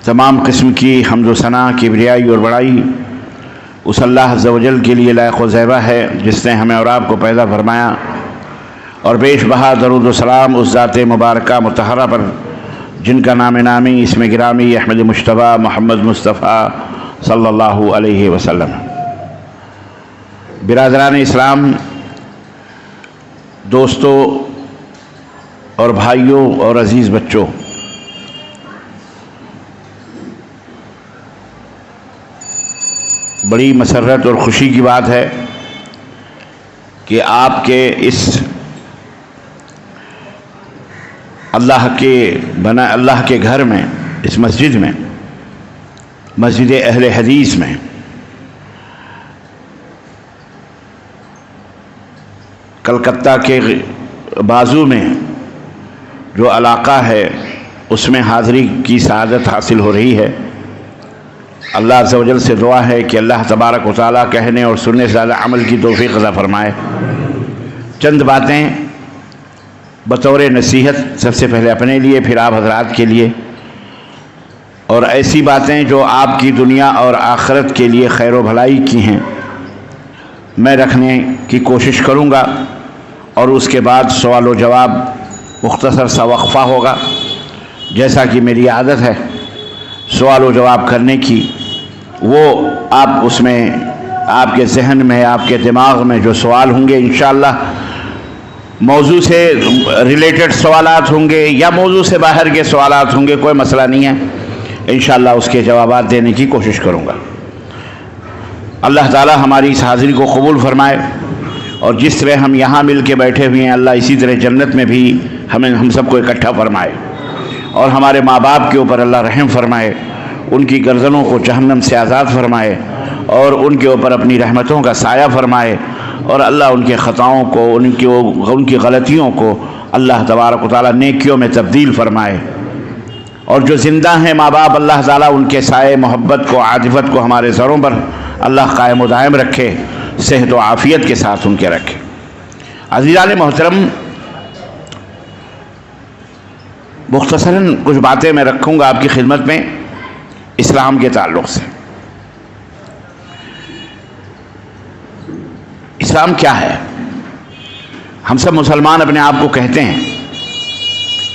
تمام قسم کی حمد و ثنا کبریائی اور بڑائی اس اللہ عز و جل کے لیے لائق و زیبہ ہے جس نے ہمیں اور آپ کو پیدا فرمایا، اور بیش بہا درود و سلام اس ذات مبارکہ مطہرہ پر جن کا نام نامی اسم گرامی احمد مجتبیٰ محمد مصطفیٰ صلی اللہ علیہ وسلم۔ برادران اسلام، دوستوں اور بھائیوں اور عزیز بچوں، بڑی مسرت اور خوشی کی بات ہے کہ آپ کے اس اللہ کے گھر میں، اس مسجد میں، مسجد اہل حدیث میں کلکتہ کے بازو میں جو علاقہ ہے اس میں حاضری کی سعادت حاصل ہو رہی ہے۔ اللہ عز و جل سے دعا ہے کہ اللہ تبارک و تعالیٰ کہنے اور سننے سے زیادہ عمل کی توفیق عطا فرمائے۔ چند باتیں بطور نصیحت، سب سے پہلے اپنے لیے، پھر آپ حضرات کے لیے، اور ایسی باتیں جو آپ کی دنیا اور آخرت کے لیے خیر و بھلائی کی ہیں، میں رکھنے کی کوشش کروں گا، اور اس کے بعد سوال و جواب مختصر سا وقفہ ہوگا۔ جیسا کہ میری عادت ہے سوال و جواب کرنے کی، وہ آپ اس میں آپ کے ذہن میں، آپ کے دماغ میں جو سوال ہوں گے انشاءاللہ موضوع سے ریلیٹڈ سوالات ہوں گے یا موضوع سے باہر کے سوالات ہوں گے، کوئی مسئلہ نہیں ہے، انشاءاللہ اس کے جوابات دینے کی کوشش کروں گا۔ اللہ تعالی ہماری اس حاضری کو قبول فرمائے، اور جس طرح ہم یہاں مل کے بیٹھے ہوئے ہیں اللہ اسی طرح جنت میں بھی ہم سب کو اکٹھا فرمائے، اور ہمارے ماں باپ کے اوپر اللہ رحم فرمائے، ان کی گردنوں کو جہنم سے آزاد فرمائے، اور ان کے اوپر اپنی رحمتوں کا سایہ فرمائے، اور اللہ ان کے خطاؤں کو، ان کی غلطیوں کو اللہ تبارک و تعالیٰ نیکیوں میں تبدیل فرمائے، اور جو زندہ ہیں ماں باپ اللہ تعالیٰ ان کے سائے محبت کو، عاطفت کو ہمارے سروں پر اللہ قائم و دائم رکھے، صحت و عافیت کے ساتھ ان کے رکھے۔ عزیزان محترم، مختصراً کچھ باتیں میں رکھوں گا آپ کی خدمت میں اسلام کے تعلق سے۔ اسلام کیا ہے؟ ہم سب مسلمان اپنے آپ کو کہتے ہیں،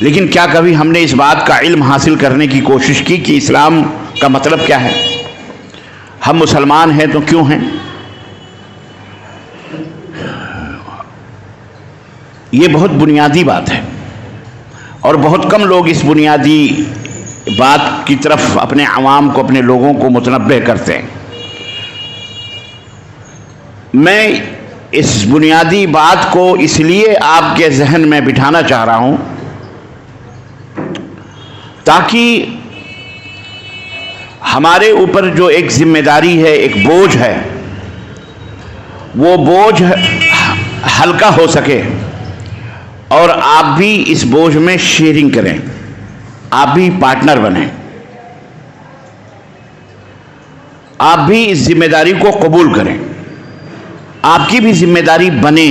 لیکن کیا کبھی ہم نے اس بات کا علم حاصل کرنے کی کوشش کی کہ اسلام کا مطلب کیا ہے؟ ہم مسلمان ہیں تو کیوں ہیں؟ یہ بہت بنیادی بات ہے، اور بہت کم لوگ اس بنیادی بات کی طرف اپنے عوام کو، اپنے لوگوں کو متنبہ کرتے ہیں۔ میں اس بنیادی بات کو اس لیے آپ کے ذہن میں بٹھانا چاہ رہا ہوں تاکہ ہمارے اوپر جو ایک ذمہ داری ہے، ایک بوجھ ہے، وہ بوجھ ہلکا ہو سکے، اور آپ بھی اس بوجھ میں شیئرنگ کریں، آپ بھی پارٹنر بنیں، آپ بھی اس ذمہ داری کو قبول کریں، آپ کی بھی ذمہ داری بنے۔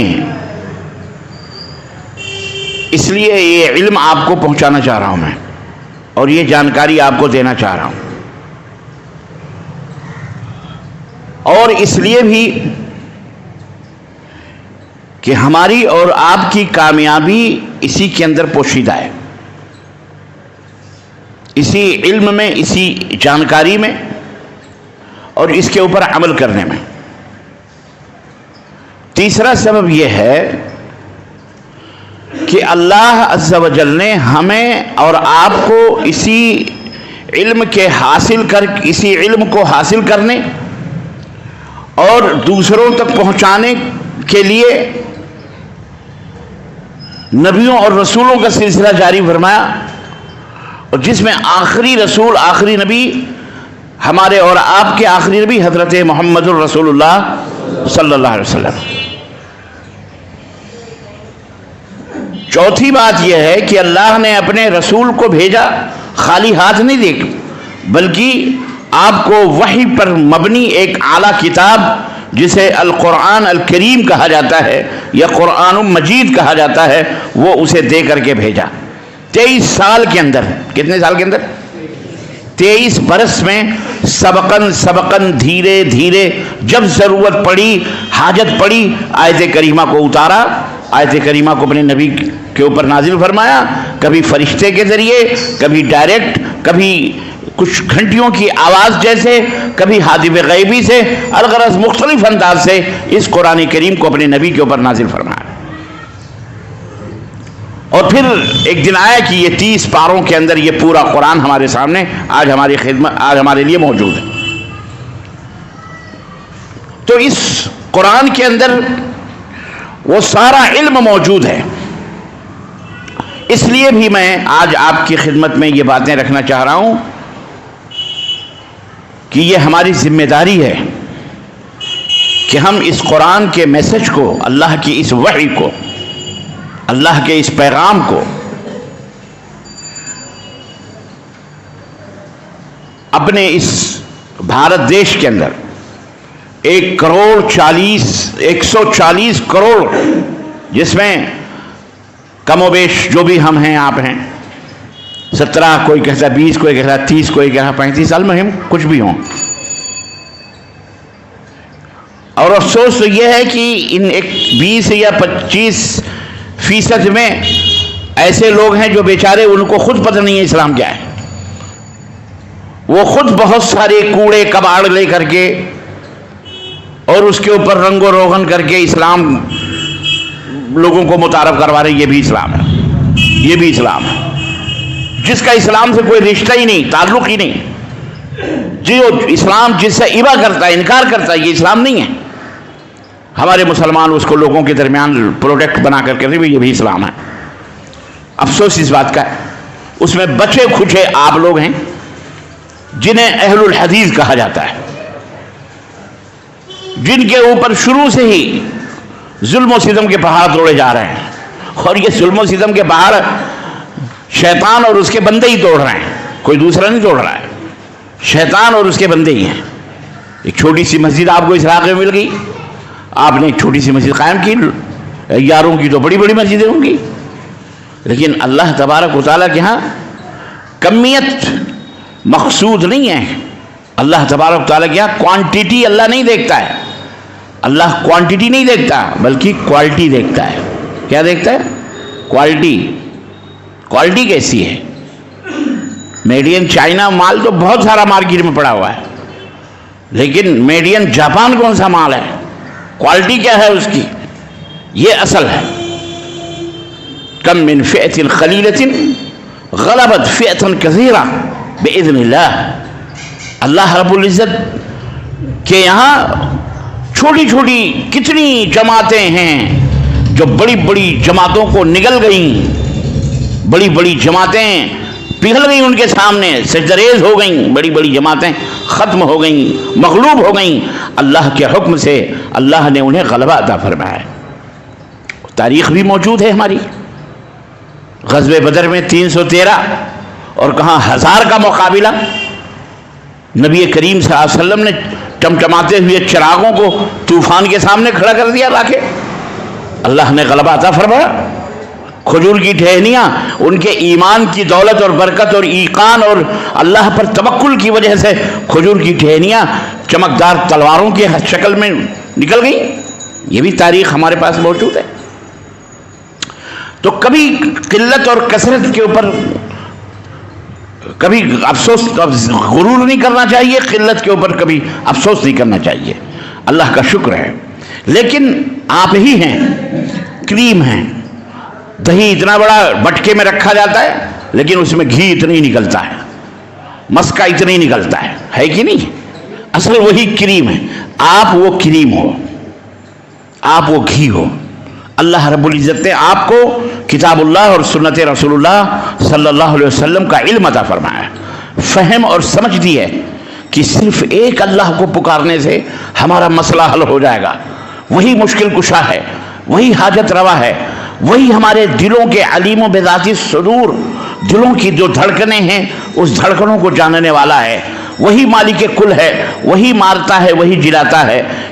اس لیے یہ علم آپ کو پہنچانا چاہ رہا ہوں میں، اور یہ جانکاری آپ کو دینا چاہ رہا ہوں، اور اس لیے بھی کہ ہماری اور آپ کی کامیابی اسی کے اندر پوشیدہ ہے، اسی علم میں، اسی جانکاری میں، اور اس کے اوپر عمل کرنے میں۔ تیسرا سبب یہ ہے کہ اللہ عز و جل نے ہمیں اور آپ کو اسی علم کو حاصل کرنے اور دوسروں تک پہنچانے کے لیے نبیوں اور رسولوں کا سلسلہ جاری فرمایا، اور جس میں آخری رسول، آخری نبی، ہمارے اور آپ کے آخری نبی حضرت محمد الرسول اللہ صلی اللہ علیہ وسلم۔ چوتھی بات یہ ہے کہ اللہ نے اپنے رسول کو بھیجا خالی ہاتھ نہیں دے، بلکہ آپ کو وحی پر مبنی ایک اعلیٰ کتاب جسے القرآن الکریم کہا جاتا ہے یا قرآن مجید کہا جاتا ہے، وہ اسے دے کر کے بھیجا۔ 23 سال کے اندر، کتنے سال کے اندر؟ 23 برس میں سبقن دھیرے دھیرے جب ضرورت پڑی، حاجت پڑی، آیت کریمہ کو اتارا، آیت کریمہ کو اپنے نبی کے اوپر نازل فرمایا، کبھی فرشتے کے ذریعے، کبھی ڈائریکٹ، کبھی کچھ گھنٹیوں کی آواز جیسے، کبھی حاطب غیبی سے، الغرض مختلف انداز سے اس قرآن کریم کو اپنے نبی کے اوپر نازل فرمایا۔ اور پھر ایک دن آیا کہ یہ 30 پاروں کے اندر یہ پورا قرآن ہمارے سامنے آج ہماری خدمت، آج ہمارے لیے موجود ہے۔ تو اس قرآن کے اندر وہ سارا علم موجود ہے۔ اس لیے بھی میں آج آپ کی خدمت میں یہ باتیں رکھنا چاہ رہا ہوں کہ یہ ہماری ذمہ داری ہے کہ ہم اس قرآن کے میسج کو، اللہ کی اس وحی کو، اللہ کے اس پیغام کو اپنے اس بھارت دیش کے اندر 140 کروڑ جس میں کم و بیش جو بھی ہم ہیں، آپ ہیں، 17، کوئی کہتا ہے 20، کوئی کہتا ہے 30، کوئی کہتا ہے 35 سال میں ہم کچھ بھی ہوں۔ اور افسوس تو یہ ہے کہ ان 20 یا 25% میں ایسے لوگ ہیں جو بیچارے ان کو خود پتہ نہیں ہے اسلام کیا ہے، وہ خود بہت سارے کوڑے کباڑ لے کر کے اور اس کے اوپر رنگ و روغن کر کے اسلام لوگوں کو متعارف کروا رہے، یہ بھی اسلام ہے، یہ بھی اسلام ہے، جس کا اسلام سے کوئی رشتہ ہی نہیں، تعلق ہی نہیں، جو اسلام جس سے ابا کرتا ہے، انکار کرتا ہے، یہ اسلام نہیں ہے۔ ہمارے مسلمان اس کو لوگوں کے درمیان پروڈکٹ بنا کر کے یہ بھی اسلام ہے۔ افسوس اس بات کا ہے، اس میں بچے کھچے آپ لوگ ہیں جنہیں اہل الحدیث کہا جاتا ہے، جن کے اوپر شروع سے ہی ظلم و ستم کے پہاڑ توڑے جا رہے ہیں، اور یہ ظلم و ستم کے پہاڑ شیطان اور اس کے بندے ہی توڑ رہے ہیں، کوئی دوسرا نہیں توڑ رہا ہے، شیطان اور اس کے بندے ہی ہیں۔ ایک چھوٹی سی مسجد آپ کو اس علاقے میں مل گئی، آپ نے ایک چھوٹی سی مسجد قائم کی، یاروں کی تو بڑی بڑی مسجدیں ہوں گی، لیکن اللہ تبارک و تعالیٰ کے ہاں کمیت مقصود نہیں ہے۔ اللہ تبارک و تعالیٰ کے ہاں کوانٹیٹی اللہ نہیں دیکھتا ہے، اللہ کوانٹیٹی نہیں دیکھتا بلکہ کوالٹی دیکھتا ہے۔ کیا دیکھتا ہے؟ کوالٹی۔ کوالٹی کیسی ہے؟ میڈ ان چائنا مال تو بہت سارا مارکیٹ میں پڑا ہوا ہے، لیکن میڈ ان جاپان کون سا مال ہے؟ کوالٹی کیا ہے اس کی؟ یہ اصل ہے۔ کم من فئۃ قلیلۃ غلبت فئۃ کثیرہ باذن اللہ۔ اللہ رب العزت کے یہاں چھوٹی چھوٹی کتنی جماعتیں ہیں جو بڑی بڑی جماعتوں کو نگل گئیں، بڑی بڑی جماعتیں پگھل گئیں ان کے سامنے، سجدریز ہو گئیں، بڑی بڑی جماعتیں ختم ہو گئیں، مغلوب ہو گئیں۔ اللہ کے حکم سے اللہ نے انہیں غلبہ عطا فرمایا ہے۔ تاریخ بھی موجود ہے ہماری، غزوہ بدر میں 313 اور کہاں 1000 کا مقابلہ، نبی کریم صلی اللہ علیہ وسلم نے چمچماتے ہوئے چراغوں کو طوفان کے سامنے کھڑا کر دیا لا کے، اللہ نے غلبہ عطا فرمایا۔ کھجور کی ٹہنیاں ان کے ایمان کی دولت اور برکت اور ایقان اور اللہ پر توکل کی وجہ سے کھجور کی ٹہنیاں چمکدار تلواروں کی شکل میں نکل گئیں، یہ بھی تاریخ ہمارے پاس موجود ہے۔ تو کبھی قلت اور کثرت کے اوپر کبھی افسوس، غرور نہیں کرنا چاہیے، قلت کے اوپر کبھی افسوس نہیں کرنا چاہیے، اللہ کا شکر ہے۔ لیکن آپ ہی ہیں، کریم ہیں، دہی اتنا بڑا بٹکے میں رکھا جاتا ہے لیکن اس میں گھی اتنا ہی نکلتا ہے، مسکا اتنا ہی نکلتا ہے کہ نہیں؟ اصل وہی کریم ہے، آپ وہ کریم ہو، آپ وہ گھی ہو۔ اللہ رب العزت نے آپ کو کتاب اللہ اور سنت رسول اللہ صلی اللہ علیہ وسلم کا علم عطا فرمایا ہے، فہم اور سمجھ دی ہے کہ صرف ایک اللہ کو پکارنے سے ہمارا مسئلہ حل ہو جائے گا، وہی مشکل کشا ہے، وہی حاجت روا ہے، وہی ہمارے دلوں کے علیم و بذات الصدور، دلوں کی جو دھڑکنیں ہیں اس دھڑکنوں کو جاننے والا ہے، وہی مالک کل ہے، وہی مارتا ہے، وہی جلاتا ہے،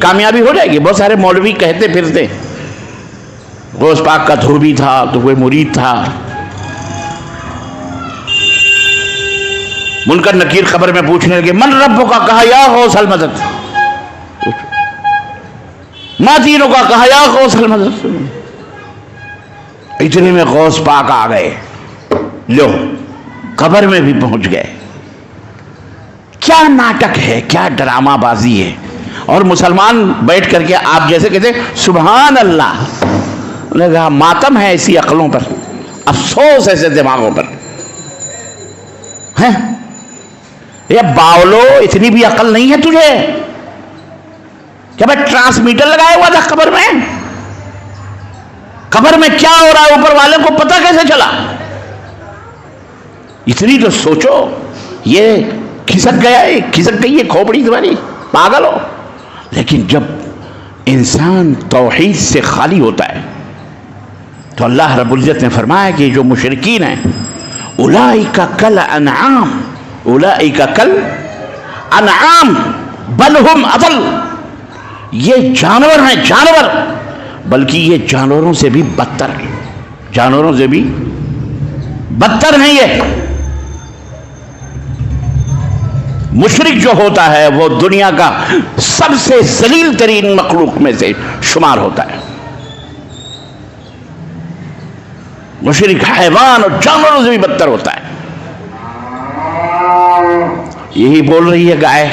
کامیابی ہو جائے گی. بہت سارے مولوی کہتے پھرتے غوث پاک کا دھوبی تھا تو کوئی مرید تھا. منکر نکیر خبر میں پوچھنے لگے من ربوں کا, کہا یا غوث المدد. ما دینوں کا, کہا یا غوث المدد. اتنے میں غوث پاک آ گئے, لو قبر میں بھی پہنچ گئے. کیا ناٹک ہے, کیا ڈرامہ بازی ہے. اور مسلمان بیٹھ کر کے آپ جیسے کہتے سبحان اللہ. انہوں نے کہا ماتم ہے ایسی عقلوں پر, افسوس ایسے دماغوں پر. یہ باولو اتنی بھی عقل نہیں ہے تجھے کہ میں ٹرانسمیٹر لگایا ہوا تھا قبر میں. قبر میں کیا ہو رہا ہے اوپر والے کو پتہ کیسے چلا؟ اتنی تو سوچو. یہ کھسک گیا ہے, کھسک گئی ہے کھوپڑی تمہاری, پاگل ہو. لیکن جب انسان توحید سے خالی ہوتا ہے تو اللہ رب العزت نے فرمایا کہ جو مشرکین ہیں اولئک کل انعام, اولئک کل انعام بل ہم اضل. یہ جانور ہیں, جانور, بلکہ یہ جانوروں سے بھی بدتر ہیں, جانوروں سے بھی بدتر ہیں. یہ مشرک جو ہوتا ہے وہ دنیا کا سب سے ذلیل ترین مخلوق میں سے شمار ہوتا ہے. مشرک حیوان اور جانوروں سے بھی بدتر ہوتا ہے. یہی بول رہی ہے گائے.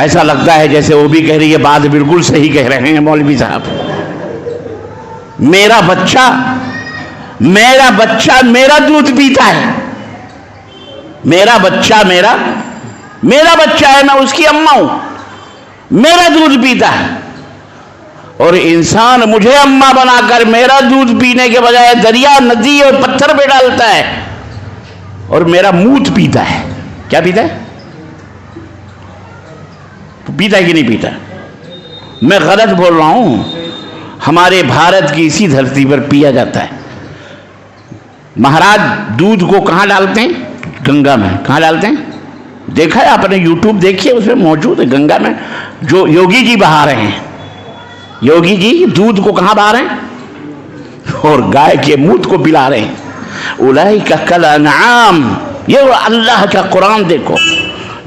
ایسا لگتا ہے جیسے وہ بھی کہہ رہی ہے, بات بالکل صحیح کہہ رہے ہیں مولوی صاحب. میرا بچہ میرا دودھ پیتا ہے. میرا بچہ میرا بچہ ہے, میں اس کی اماں ہوں, میرا دودھ پیتا ہے. اور انسان مجھے اماں بنا کر میرا دودھ پینے کے بجائے دریا, ندی اور پتھر پہ ڈالتا ہے اور میرا موت پیتا ہے. کیا پیتا ہے؟ پیتا ہے کہ نہیں پیتا؟ میں غلط بول رہا ہوں. ہمارے بھارت کی اسی دھرتی پر پیا جاتا ہے. مہاراج دودھ کو کہاں ڈالتے ہیں؟ گنگا میں. کہاں ڈالتے ہیں؟ دیکھا ہے آپ نے, یوٹیوب دیکھیے, اس میں موجود ہے. گنگا میں جو یوگی جی بہا رہے ہیں, یوگی جی دودھ کو کہاں بہا رہے ہیں؟ اور گائے کے موت کو پلا رہے ہیں. اولئک کل انعام. یہ اللہ کا قرآن دیکھو,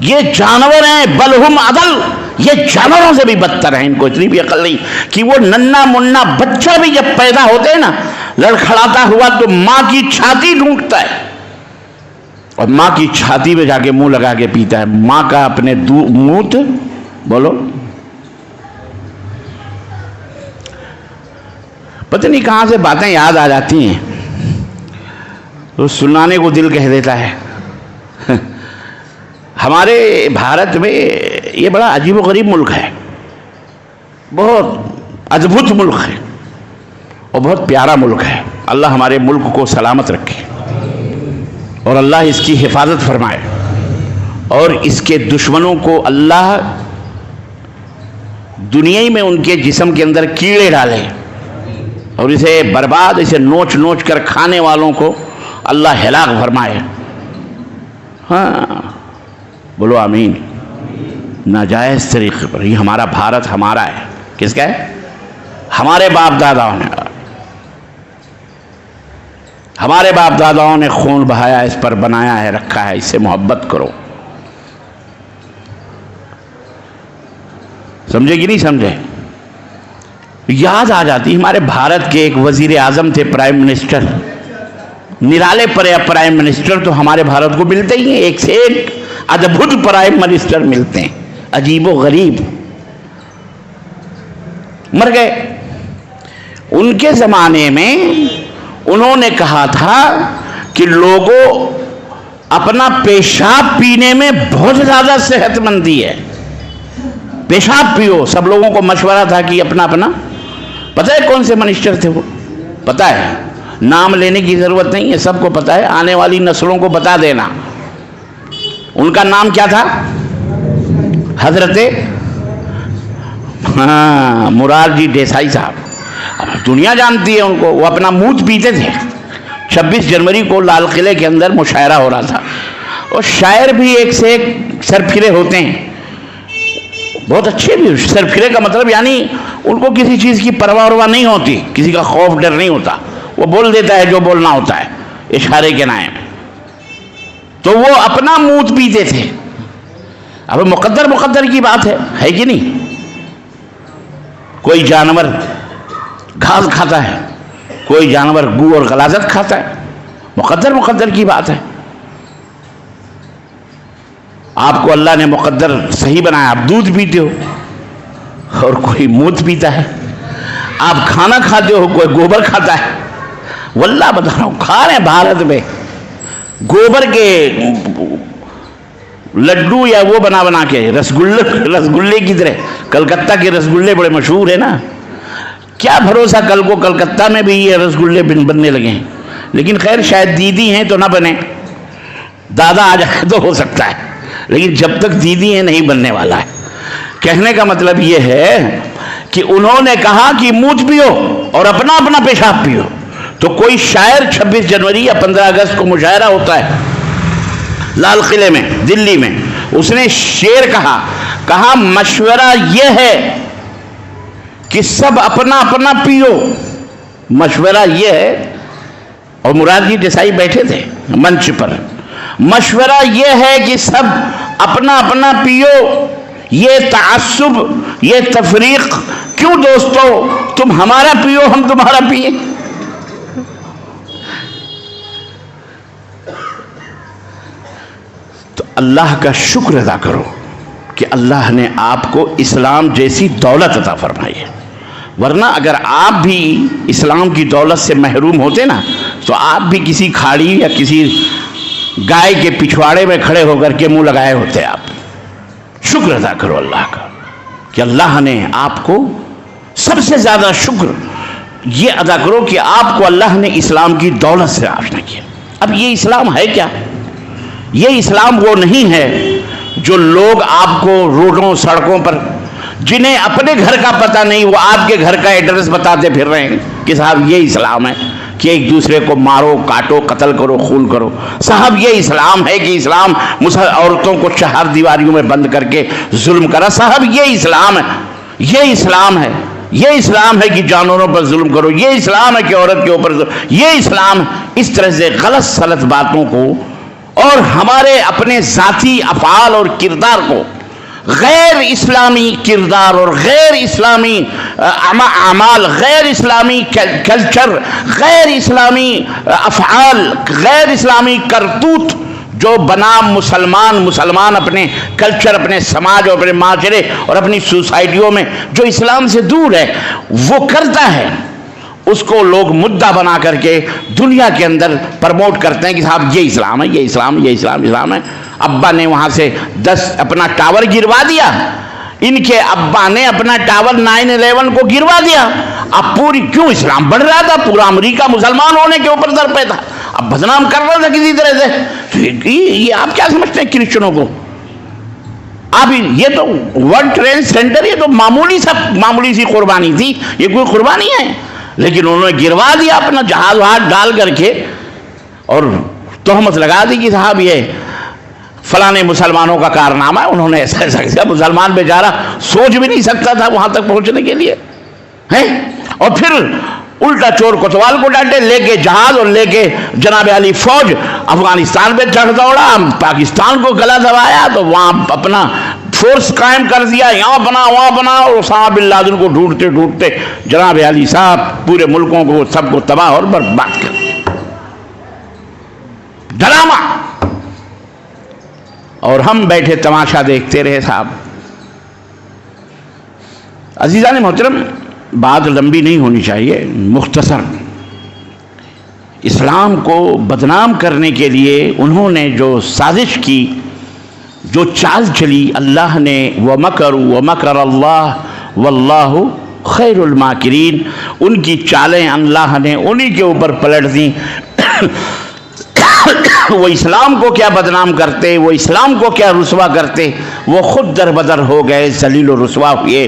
یہ جانور ہیں, بل ہم اضل. یہ جانوروں سے بھی بدتر ہیں. ان کو اتنی بھی عقل نہیں کہ وہ ننا منا بچہ بھی جب پیدا ہوتے ہیں نا, لڑکھڑاتا ہوا تو ماں کی چھاتی ڈھونڈتا ہے اور ماں کی چھاتی میں جا کے منہ لگا کے پیتا ہے. ماں کا اپنے موت بولو. پتہ نہیں کہاں سے باتیں یاد آ جاتی ہیں تو سنانے کو دل کہہ دیتا ہے. ہمارے بھارت میں یہ بڑا عجیب و غریب ملک ہے, بہت ادبھت ملک ہے اور بہت پیارا ملک ہے. اللہ ہمارے ملک کو سلامت رکھے اور اللہ اس کی حفاظت فرمائے اور اس کے دشمنوں کو اللہ دنیا میں ان کے جسم کے اندر کیڑے ڈالے اور اسے برباد, اسے نوچ نوچ کر کھانے والوں کو اللہ ہلاک فرمائے. ہاں بولو آمین. ناجائز طریقے پر. یہ ہمارا بھارت ہمارا ہے. کس کا ہے؟ ہمارے باپ داداؤں نے, ہمارے باپ داداؤں نے خون بہایا, اس پر بنایا ہے, رکھا ہے. اس سے محبت کرو. سمجھے کہ نہیں سمجھے؟ یاد آ جاتی. ہمارے بھارت کے ایک وزیر اعظم تھے, پرائم منسٹر, نرالے پرائم منسٹر تو ہمارے بھارت کو ملتے ہی ہیں. ایک سے ایک ادبھت پرائم منسٹر ملتے ہیں, عجیب و غریب. مر گئے. ان کے زمانے میں انہوں نے کہا تھا کہ لوگوں اپنا پیشاب پینے میں بہت زیادہ صحت مندی ہے, پیشاب پیو. سب لوگوں کو مشورہ تھا کہ اپنا پتہ ہے کون سے منسٹر تھے وہ؟ پتہ ہے, نام لینے کی ضرورت نہیں ہے, سب کو پتہ ہے. آنے والی نسلوں کو بتا دینا. ان کا نام کیا تھا؟ حضرت مرارجی دیسائی صاحب. دنیا جانتی ہے ان کو. وہ اپنا موت پیتے تھے. 26 جنوری کو لال قلعے کے اندر مشاعرہ ہو رہا تھا اور شاعر بھی ایک سے ایک سر پھرے ہوتے ہیں. بہت اچھے بھی سرفرے کا مطلب یعنی ان کو کسی چیز کی پرواہ ورواہ نہیں ہوتی، کسی کا خوف ڈر نہیں ہوتا، وہ بول دیتا ہے جو بولنا ہوتا ہے اشارے کے نائم. تو وہ اپنا موت پیتے تھے. اب مقدر کی بات ہے کہ نہیں؟ کوئی جانور گھاس کھاتا ہے، کوئی جانور گو اور غلاظت کھاتا ہے، مقدر کی بات ہے. آپ کو اللہ نے مقدر صحیح بنایا، آپ دودھ پیتے ہو اور کوئی موت پیتا ہے. آپ کھانا کھاتے ہو، کوئی گوبر کھاتا ہے. واللہ بتا رہا ہوں، کھا رہے ہیں بھارت میں گوبر کے لڈو یا وہ بنا کے رسگلے کی طرح. کلکتہ کے رسگلے بڑے مشہور ہیں نا. کیا بھروسہ کل کو کلکتہ میں بھی یہ رسگلے بننے لگے ہیں. لیکن خیر شاید دیدی ہیں تو نہ بنے، دادا آ جائے تو ہو سکتا ہے، لیکن جب تک دیدی ہیں نہیں بننے والا ہے. کہنے کا مطلب یہ ہے کہ انہوں نے کہا کہ موت پیو اور اپنا پیشاب پیو. تو کوئی شاعر 26 جنوری یا 15 اگست کو مشاعرہ ہوتا ہے لال قلعے میں دلی میں، اس نے شعر کہا مشورہ یہ ہے کہ سب اپنا پیو. مشورہ یہ ہے، اور مراد جی دیسائی بیٹھے تھے منچ پر. مشورہ یہ ہے کہ سب اپنا پیو. یہ تعصب، یہ تفریق کیوں دوستو؟ تم ہمارا پیو ہم تمہارا پیئے. تو اللہ کا شکر ادا کرو کہ اللہ نے آپ کو اسلام جیسی دولت عطا فرمائی ہے. ورنہ اگر آپ بھی اسلام کی دولت سے محروم ہوتے نا تو آپ بھی کسی کھاڑی یا کسی گائے کے پچھواڑے میں کھڑے ہو کر کے منہ لگائے ہوتے. آپ شکر ادا کرو اللہ کا کہ اللہ نے آپ کو، سب سے زیادہ شکر یہ ادا کرو کہ آپ کو اللہ نے اسلام کی دولت سے آشنا کیا. اب یہ اسلام ہے کیا؟ یہ اسلام وہ نہیں ہے جو لوگ آپ کو روڈوں سڑکوں پر، جنہیں اپنے گھر کا پتہ نہیں، وہ آپ کے گھر کا ایڈریس بتاتے پھر رہے ہیں کہ صاحب یہ اسلام ہے کہ ایک دوسرے کو مارو کاٹو قتل کرو خون کرو. صاحب یہ اسلام ہے کہ اسلام عورتوں کو 4 دیواریوں میں بند کر کے ظلم کرا. صاحب یہ اسلام ہے، یہ اسلام ہے، یہ اسلام ہے کہ جانوروں پر ظلم کرو، یہ اسلام ہے کہ عورت کے اوپر ظلم. یہ اسلام. اس طرح سے غلط سلط باتوں کو اور ہمارے اپنے ذاتی افعال اور کردار کو غیر اسلامی کردار اور غیر اسلامی اعمال، غیر اسلامی کلچر، غیر اسلامی افعال، غیر اسلامی کرتوت جو بنام مسلمان اپنے کلچر، اپنے سماج اور اپنے معاشرے اور اپنی سوسائٹیوں میں جو اسلام سے دور ہے وہ کرتا ہے، اس کو لوگ مدعا بنا کر کے دنیا کے اندر پرموٹ کرتے ہیں کہ صاحب یہ اسلام ہے، یہ اسلام ہے. ابا نے وہاں سے 10 اپنا ٹاور گروا دیا، ان کے ابا نے اپنا ٹاور 9/11 کو گروا دیا. اب پوری کیوں اسلام بڑھ رہا تھا، پورا امریکہ مسلمان ہونے کے اوپر در پہ تھا، اب بدنام کر رہا تھا کسی طرح سے. یہ آپ کیا سمجھتے ہیں کرسچنوں کو؟ اب یہ تو ورلڈ ٹریڈ سینٹر، یہ تو معمولی سی قربانی تھی، یہ کوئی قربانی ہے. لیکن انہوں نے گروا دیا اپنا جہاز وہاز ڈال کر کے اور تہمت لگا دی کہ صاحب یہ فلانے مسلمانوں کا کارنامہ ہے، انہوں نے ایسا کیا. مسلمان بیچارہ سوچ بھی نہیں سکتا تھا وہاں تک پہنچنے کے لیے. اور پھر الٹا چور کوتوال کو ڈانٹے، لے کے جہاز اور لے کے جناب علی فوج افغانستان پہ چڑھ دوڑا، پاکستان کو گلا دبایا تو وہاں اپنا فورس قائم کر دیا، یہاں بنا وہاں بنا، اور اسامہ بن لادن کو ڈھونڈتے جناب علی صاحب پورے ملکوں کو سب کو تباہ اور برباد کر دیا. ڈرامہ. اور ہم بیٹھے تماشا دیکھتے رہے. صاحب عزیزان محترم، بات لمبی نہیں ہونی چاہیے، مختصر. اسلام کو بدنام کرنے کے لیے انہوں نے جو سازش کی، جو چال چلی، اللہ نے وَمَكَرُوا وَمَكَرَ اللَّهُ وَاللَّهُ خَيْرُ الْمَاكِرِينَ، ان کی چالیں اللہ نے انہی کے اوپر پلٹ دیں. وہ اسلام کو کیا بدنام کرتے، وہ اسلام کو کیا رسوا کرتے، وہ خود در بدر ہو گئے، ذلیل و رسوا ہوئے.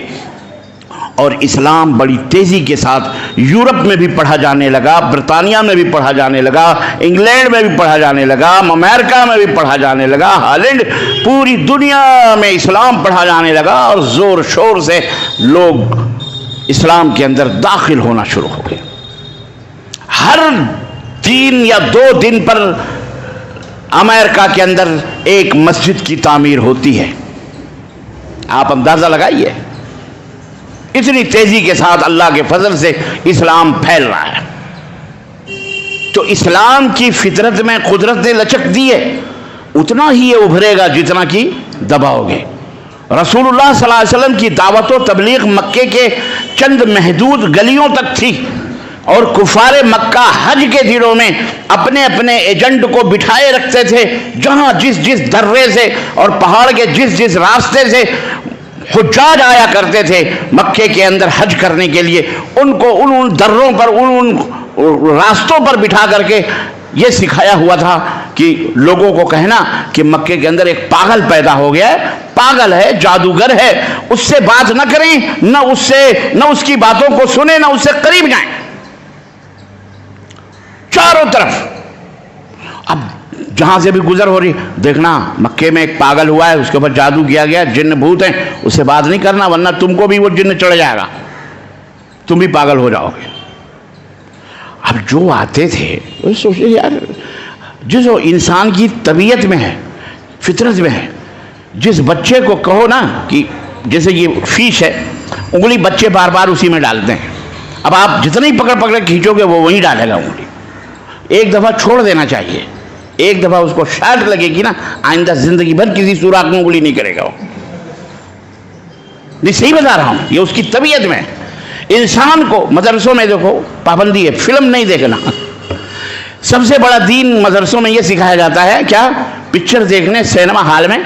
اور اسلام بڑی تیزی کے ساتھ یورپ میں بھی پڑھا جانے لگا، برطانیہ میں بھی پڑھا جانے لگا، انگلینڈ میں بھی پڑھا جانے لگا، امریکہ میں بھی پڑھا جانے لگا، ہالینڈ، پوری دنیا میں اسلام پڑھا جانے لگا، اور زور شور سے لوگ اسلام کے اندر داخل ہونا شروع ہو گئے۔ ہر 3 یا 2 دن پر امریکہ کے اندر ایک مسجد کی تعمیر ہوتی ہے۔ آپ اندازہ لگائیے، اتنی تیزی کے ساتھ اللہ کے فضل سے اسلام پھیل رہا ہے۔ تو اسلام کی فطرت میں قدرت نے لچک دی ہے، اتنا ہی یہ ابھرے گا جتنا کہ دباؤ گے۔ رسول اللہ صلی اللہ علیہ وسلم کی دعوت و تبلیغ مکے کے چند محدود گلیوں تک تھی، اور کفار مکہ حج کے دنوں میں اپنے اپنے ایجنٹ کو بٹھائے رکھتے تھے، جہاں جس درے سے اور پہاڑ کے جس راستے سے حجاج آیا کرتے تھے مکے کے اندر حج کرنے کے لیے، ان کو ان دروں پر ان راستوں پر بٹھا کر کے یہ سکھایا ہوا تھا کہ لوگوں کو کہنا کہ مکے کے اندر ایک پاگل پیدا ہو گیا ہے، پاگل ہے، جادوگر ہے، اس سے بات نہ کریں، نہ اس کی باتوں کو سنیں، نہ اس سے قریب جائیں۔ چاروں طرف اب جہاں سے بھی گزر ہو رہی، دیکھنا مکے میں ایک پاگل ہوا ہے، اس کے اوپر جادو کیا گیا، جن بھوت ہیں، اس سے بات نہیں کرنا ورنہ تم کو بھی وہ جن چڑھ جائے گا، تم بھی پاگل ہو جاؤ گے۔ اب جو آتے تھے وہ سوچے یار، جو انسان کی طبیعت میں ہے، فطرت میں ہے، جس بچے کو کہو نا کہ جیسے یہ فیش ہے، انگلی بچے بار بار اسی میں ڈالتے ہیں، اب آپ جتنا ہی پکڑ کھینچو گے وہ وہیں ڈالے گا انگلی۔ ایک دفعہ چھوڑ دینا چاہیے، ایک دفعہ اس کو شاٹ لگے گی نا، آئندہ زندگی بھر کسی سوراخ میں انگلی نہیں کرے گا وہ۔ نہیں، صحیح بتا رہا ہوں، یہ اس کی طبیعت میں۔ انسان کو مدرسوں میں دیکھو پابندی ہے، فلم نہیں دیکھنا۔ سب سے بڑا دین مدرسوں میں یہ سکھایا جاتا ہے کیا؟ پکچر دیکھنے سینما ہال میں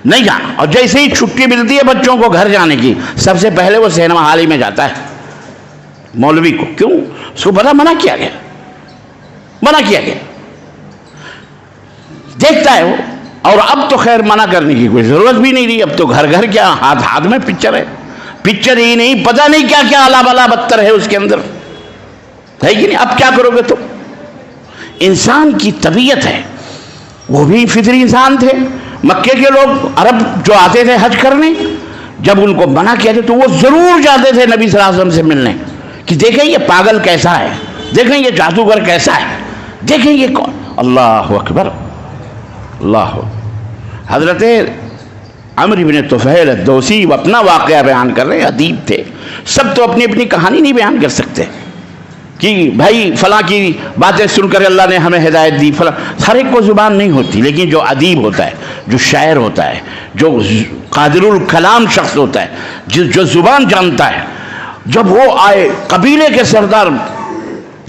نہیں جانا، اور جیسے ہی چھٹی ملتی ہے بچوں کو گھر جانے کی، سب سے پہلے وہ سینما ہال ہی میں جاتا ہے مولوی کو۔ کیوں؟ اس کو پتا منع کیا گیا، منع کیا گیا، دیکھتا ہے وہ۔ اور اب تو خیر منع کرنے کی کوئی ضرورت بھی نہیں رہی، اب تو گھر گھر کیا ہاتھ میں پکچر ہے، پکچر ہی نہیں، پتہ نہیں کیا کیا اعلیٰ بالا بدتر ہے اس کے اندر، ہے کہ نہیں؟ اب کیا کرو گے تم؟ انسان کی طبیعت ہے، وہ بھی فطری انسان تھے۔ مکے کے لوگ عرب جو آتے تھے حج کرنے، جب ان کو منع کیا تھا تو وہ ضرور جاتے تھے نبی صلی اللہ علیہ وسلم سے ملنے کہ دیکھیں یہ پاگل کیسا ہے، دیکھیں یہ جادوگر کیسا ہے، دیکھیں یہ کون۔ اللہ اکبر، اللہ۔ حضرت عمرو بن طفیل الدوسی وہ اپنا واقعہ بیان کر رہے ہیں، ادیب تھے، سب تو اپنی اپنی کہانی نہیں بیان کر سکتے کہ بھائی فلاں کی باتیں سن کر اللہ نے ہمیں ہدایت دی، فلاں، ہر ایک کو زبان نہیں ہوتی، لیکن جو ادیب ہوتا ہے، جو شاعر ہوتا ہے، جو قادر الکلام شخص ہوتا ہے، جو زبان جانتا ہے، جب وہ آئے، قبیلے کے سردار،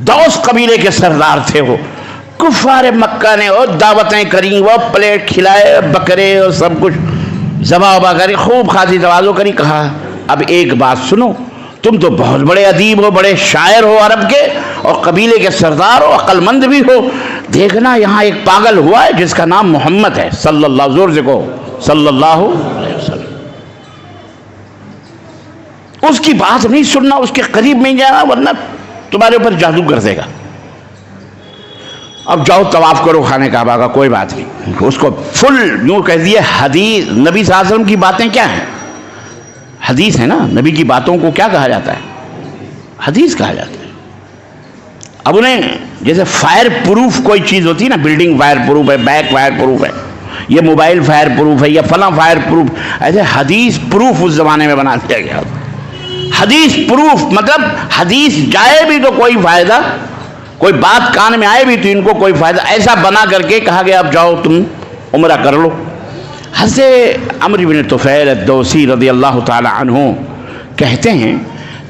دوس قبیلے کے سردار تھے وہ، کفار مکہ نے وہ دعوتیں کریں، وہ پلیٹ کھلائے، بکرے اور سب کچھ ذبح وبا کری، خوب خاصی توازو کری، کہا اب ایک بات سنو، تم تو بہت بڑے ادیب ہو، بڑے شاعر ہو عرب کے، اور قبیلے کے سردار ہو، عقل مند بھی ہو، دیکھنا یہاں ایک پاگل ہوا ہے جس کا نام محمد ہے صلی اللہ، زور سے کہو صلی اللہ علیہ وسلم، اس کی بات نہیں سننا، اس کے قریب نہیں جانا ورنہ تمہارے اوپر جادو کر دے گا۔ اب جاؤ طواف کرو خانہ کعبہ کا، کوئی بات نہیں، اس کو فل یوں کہہ دیے حدیث، نبی صلی اللہ علیہ وسلم کی باتیں کیا ہیں؟ حدیث ہے نا، نبی کی باتوں کو کیا کہا جاتا ہے؟ حدیث کہا جاتا ہے۔ اب انہیں جیسے فائر پروف کوئی چیز ہوتی ہے نا، بلڈنگ فائر پروف ہے، بیک فائر پروف ہے، یہ موبائل فائر پروف ہے، یا فلاں فائر پروف، ایسے حدیث پروف اس زمانے میں بنا دیا گیا۔ حدیث پروف مطلب حدیث جائے بھی تو کوئی فائدہ، کوئی بات کان میں آئے بھی تو ان کو کوئی فائدہ، ایسا بنا کر کے کہا گیا اب جاؤ تم عمرہ کر لو۔ حضرت عمرو بن طفیل الدوسی رضی اللہ تعالی عنہ کہتے ہیں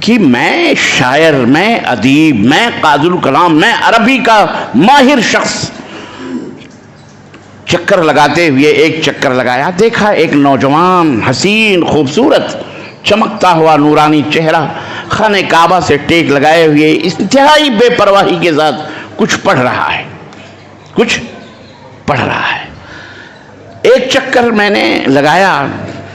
کہ میں شاعر، میں ادیب، میں قادر الکلام، میں عربی کا ماہر شخص، چکر لگاتے ہوئے ایک چکر لگایا، دیکھا ایک نوجوان حسین خوبصورت چمکتا ہوا نورانی چہرہ خانہ کعبہ سے ٹیک لگائے ہوئے انتہائی بے پرواہی کے ساتھ کچھ پڑھ رہا ہے، کچھ پڑھ رہا ہے۔ ایک چکر میں نے لگایا،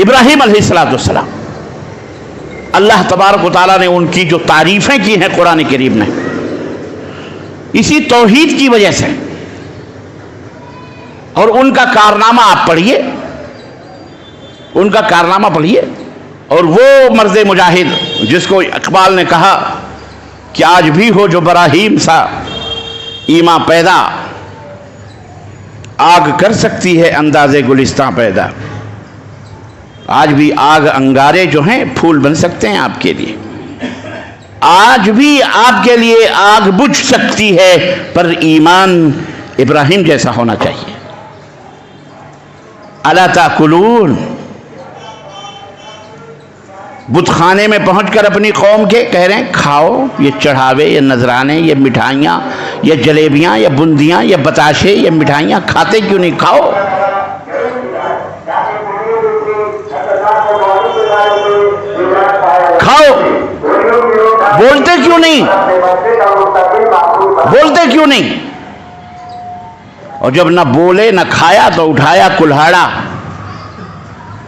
ابراہیم علیہ السلام، اللہ تبارک و تعالیٰ نے ان کی جو تعریفیں کی ہیں قرآن کریم میں، اسی توحید کی وجہ سے، اور ان کا کارنامہ آپ پڑھیے، ان کا کارنامہ پڑھیے، اور وہ مرد مجاہد جس کو اقبال نے کہا کہ آج بھی ہو جو براہیم سا ایما پیدا، آگ کر سکتی ہے انداز گلستاں پیدا، آج بھی آگ انگارے جو ہیں پھول بن سکتے ہیں آپ کے لیے، آج بھی آپ کے لیے آگ بجھ سکتی ہے، پر ایمان ابراہیم جیسا ہونا چاہیے۔ الا تاکلون، بت خانے میں پہنچ کر اپنی قوم کے کہہ رہے ہیں کھاؤ یہ چڑھاوے، یہ نذرانے، یہ مٹھائیاں، یہ جلیبیاں، یہ بندیاں، یہ بتاشے، یہ مٹھائیاں، کھاتے کیوں نہیں؟ کھاؤ۔ کھاؤ، بولتے کیوں نہیں؟ بولتے کیوں نہیں؟ اور جب نہ بولے نہ کھایا تو اٹھایا کلہاڑا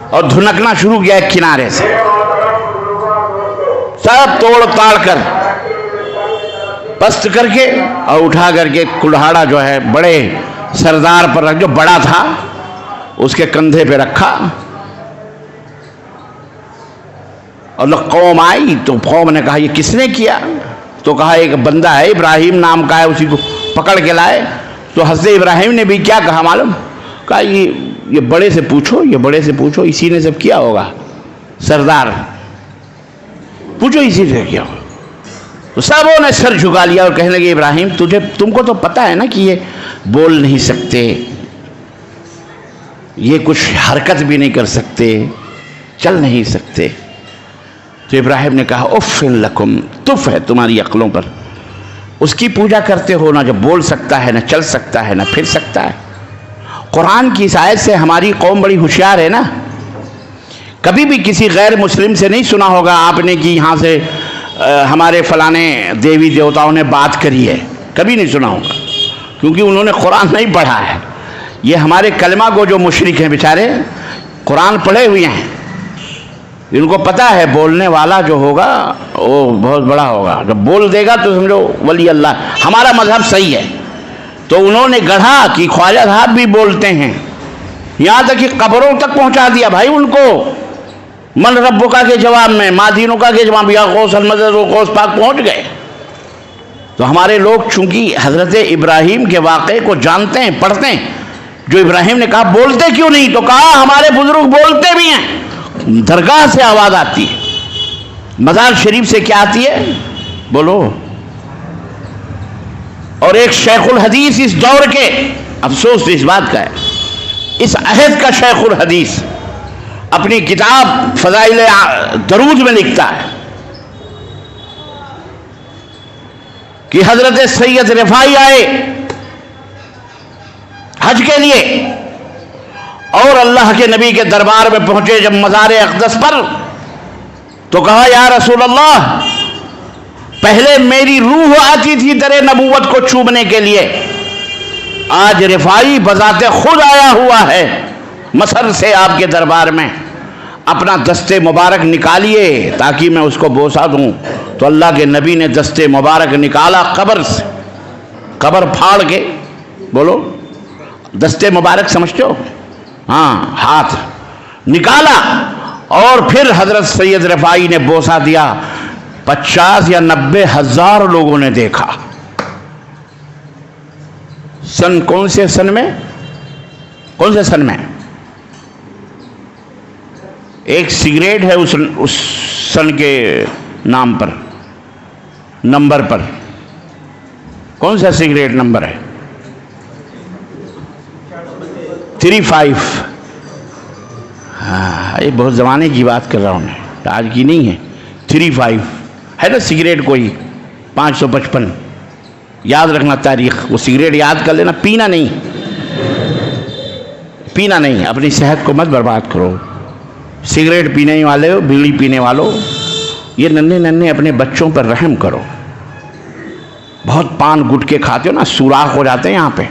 اور دھنکنا شروع کیا ایک کنارے سے، سب توڑ تاڑ کر پست کر کے اور اٹھا کر کے کلہاڑا جو ہے بڑے سردار پر رکھ، جو بڑا تھا اس کے کندھے پہ رکھا، اور قوم آئی تو قوم نے کہا یہ کس نے کیا؟ تو کہا ایک بندہ ہے ابراہیم نام کا ہے، اسی کو پکڑ کے لائے۔ تو حضرت ابراہیم نے بھی کیا کہا معلوم؟ کہا یہ بڑے سے پوچھو، یہ بڑے سے پوچھو، اسی نے سب کیا ہوگا، سردار پوچھو اسی سے کیا ہوگا۔ تو سبوں نے سر جھکا لیا اور کہنے لگے ابراہیم تم کو تو پتہ ہے نا کہ یہ بول نہیں سکتے، یہ کچھ حرکت بھی نہیں کر سکتے، چل نہیں سکتے۔ تو ابراہیم نے کہا اف لکم، تف ہے تمہاری عقلوں پر، اس کی پوجا کرتے ہو، نہ جو بول سکتا ہے، نہ چل سکتا ہے، نہ پھر سکتا ہے۔ قرآن کی اس آیت سے ہماری قوم بڑی ہوشیار ہے نا، کبھی بھی کسی غیر مسلم سے نہیں سنا ہوگا آپ نے کہ یہاں سے ہمارے فلانے دیوی دیوتاؤں نے بات کری ہے، کبھی نہیں سنا ہوگا، کیونکہ انہوں نے قرآن نہیں پڑھا ہے۔ یہ ہمارے کلمہ کو جو مشرک ہیں بیچارے، قرآن پڑھے ہوئے ہیں، ان کو پتہ ہے بولنے والا جو ہوگا وہ بہت بڑا ہوگا، جب بول دے گا تو سمجھو ولی اللہ، ہمارا مذہب صحیح ہے۔ تو انہوں نے گڑھا کہ خواجہ صاحب بھی بولتے ہیں، یہاں تک کہ قبروں تک پہنچا دیا بھائی ان کو، من ربکا کے جواب میں، ما دینکا کے جواب، یا غوث المدد و غوث پاک پہنچ گئے۔ تو ہمارے لوگ چونکہ حضرت ابراہیم کے واقعے کو جانتے ہیں، پڑھتے ہیں، جو ابراہیم نے کہا بولتے کیوں نہیں، تو کہا ہمارے بزرگ بولتے بھی ہیں، درگاہ سے آواز آتی ہے، مزار شریف سے کیا آتی ہے بولو۔ اور ایک شیخ الحدیث اس دور کے، افسوس اس بات کا ہے، اس عہد کا شیخ الحدیث اپنی کتاب فضائل درود میں لکھتا ہے کہ حضرت سید رفاعی آئے حج کے لیے، اور اللہ کے نبی کے دربار میں پہنچے جب مزار اقدس پر، تو کہا یا رسول اللہ، پہلے میری روح آتی تھی تیرے نبوت کو چومنے کے لیے، آج رفاعی بذات خود آیا ہوا ہے مصر سے آپ کے دربار میں، اپنا دستے مبارک نکالیے تاکہ میں اس کو بوسہ دوں۔ تو اللہ کے نبی نے دستے مبارک نکالا قبر سے، قبر پھاڑ کے، بولو دستے مبارک سمجھتے ہو؟ ہاں، ہاتھ نکالا، اور پھر حضرت سید رفاعی نے بوسہ دیا۔ 50 یا 90 ہزار لوگوں نے دیکھا۔ سن کون سے سن میں؟ کون سے سن میں؟ ایک سگریٹ ہے اس سن کے نام پر، نمبر پر۔ کون سا سگریٹ نمبر ہے؟ 35۔ ہاں، یہ بہت زمانے کی بات کر رہا ہوں میں، آج کی نہیں ہے۔ 35 ہے نا سگریٹ، کوئی 555۔ یاد رکھنا تاریخ، وہ سگریٹ یاد کر لینا، پینا نہیں، پینا نہیں، اپنی صحت کو مت برباد کرو۔ سگریٹ پینے والے ہو، بیڑی پینے والوں، یہ ننھے ننھے اپنے بچوں پر رحم کرو۔ بہت پان گٹکے کھاتے ہو نا، سوراخ ہو جاتے ہیں یہاں پہ،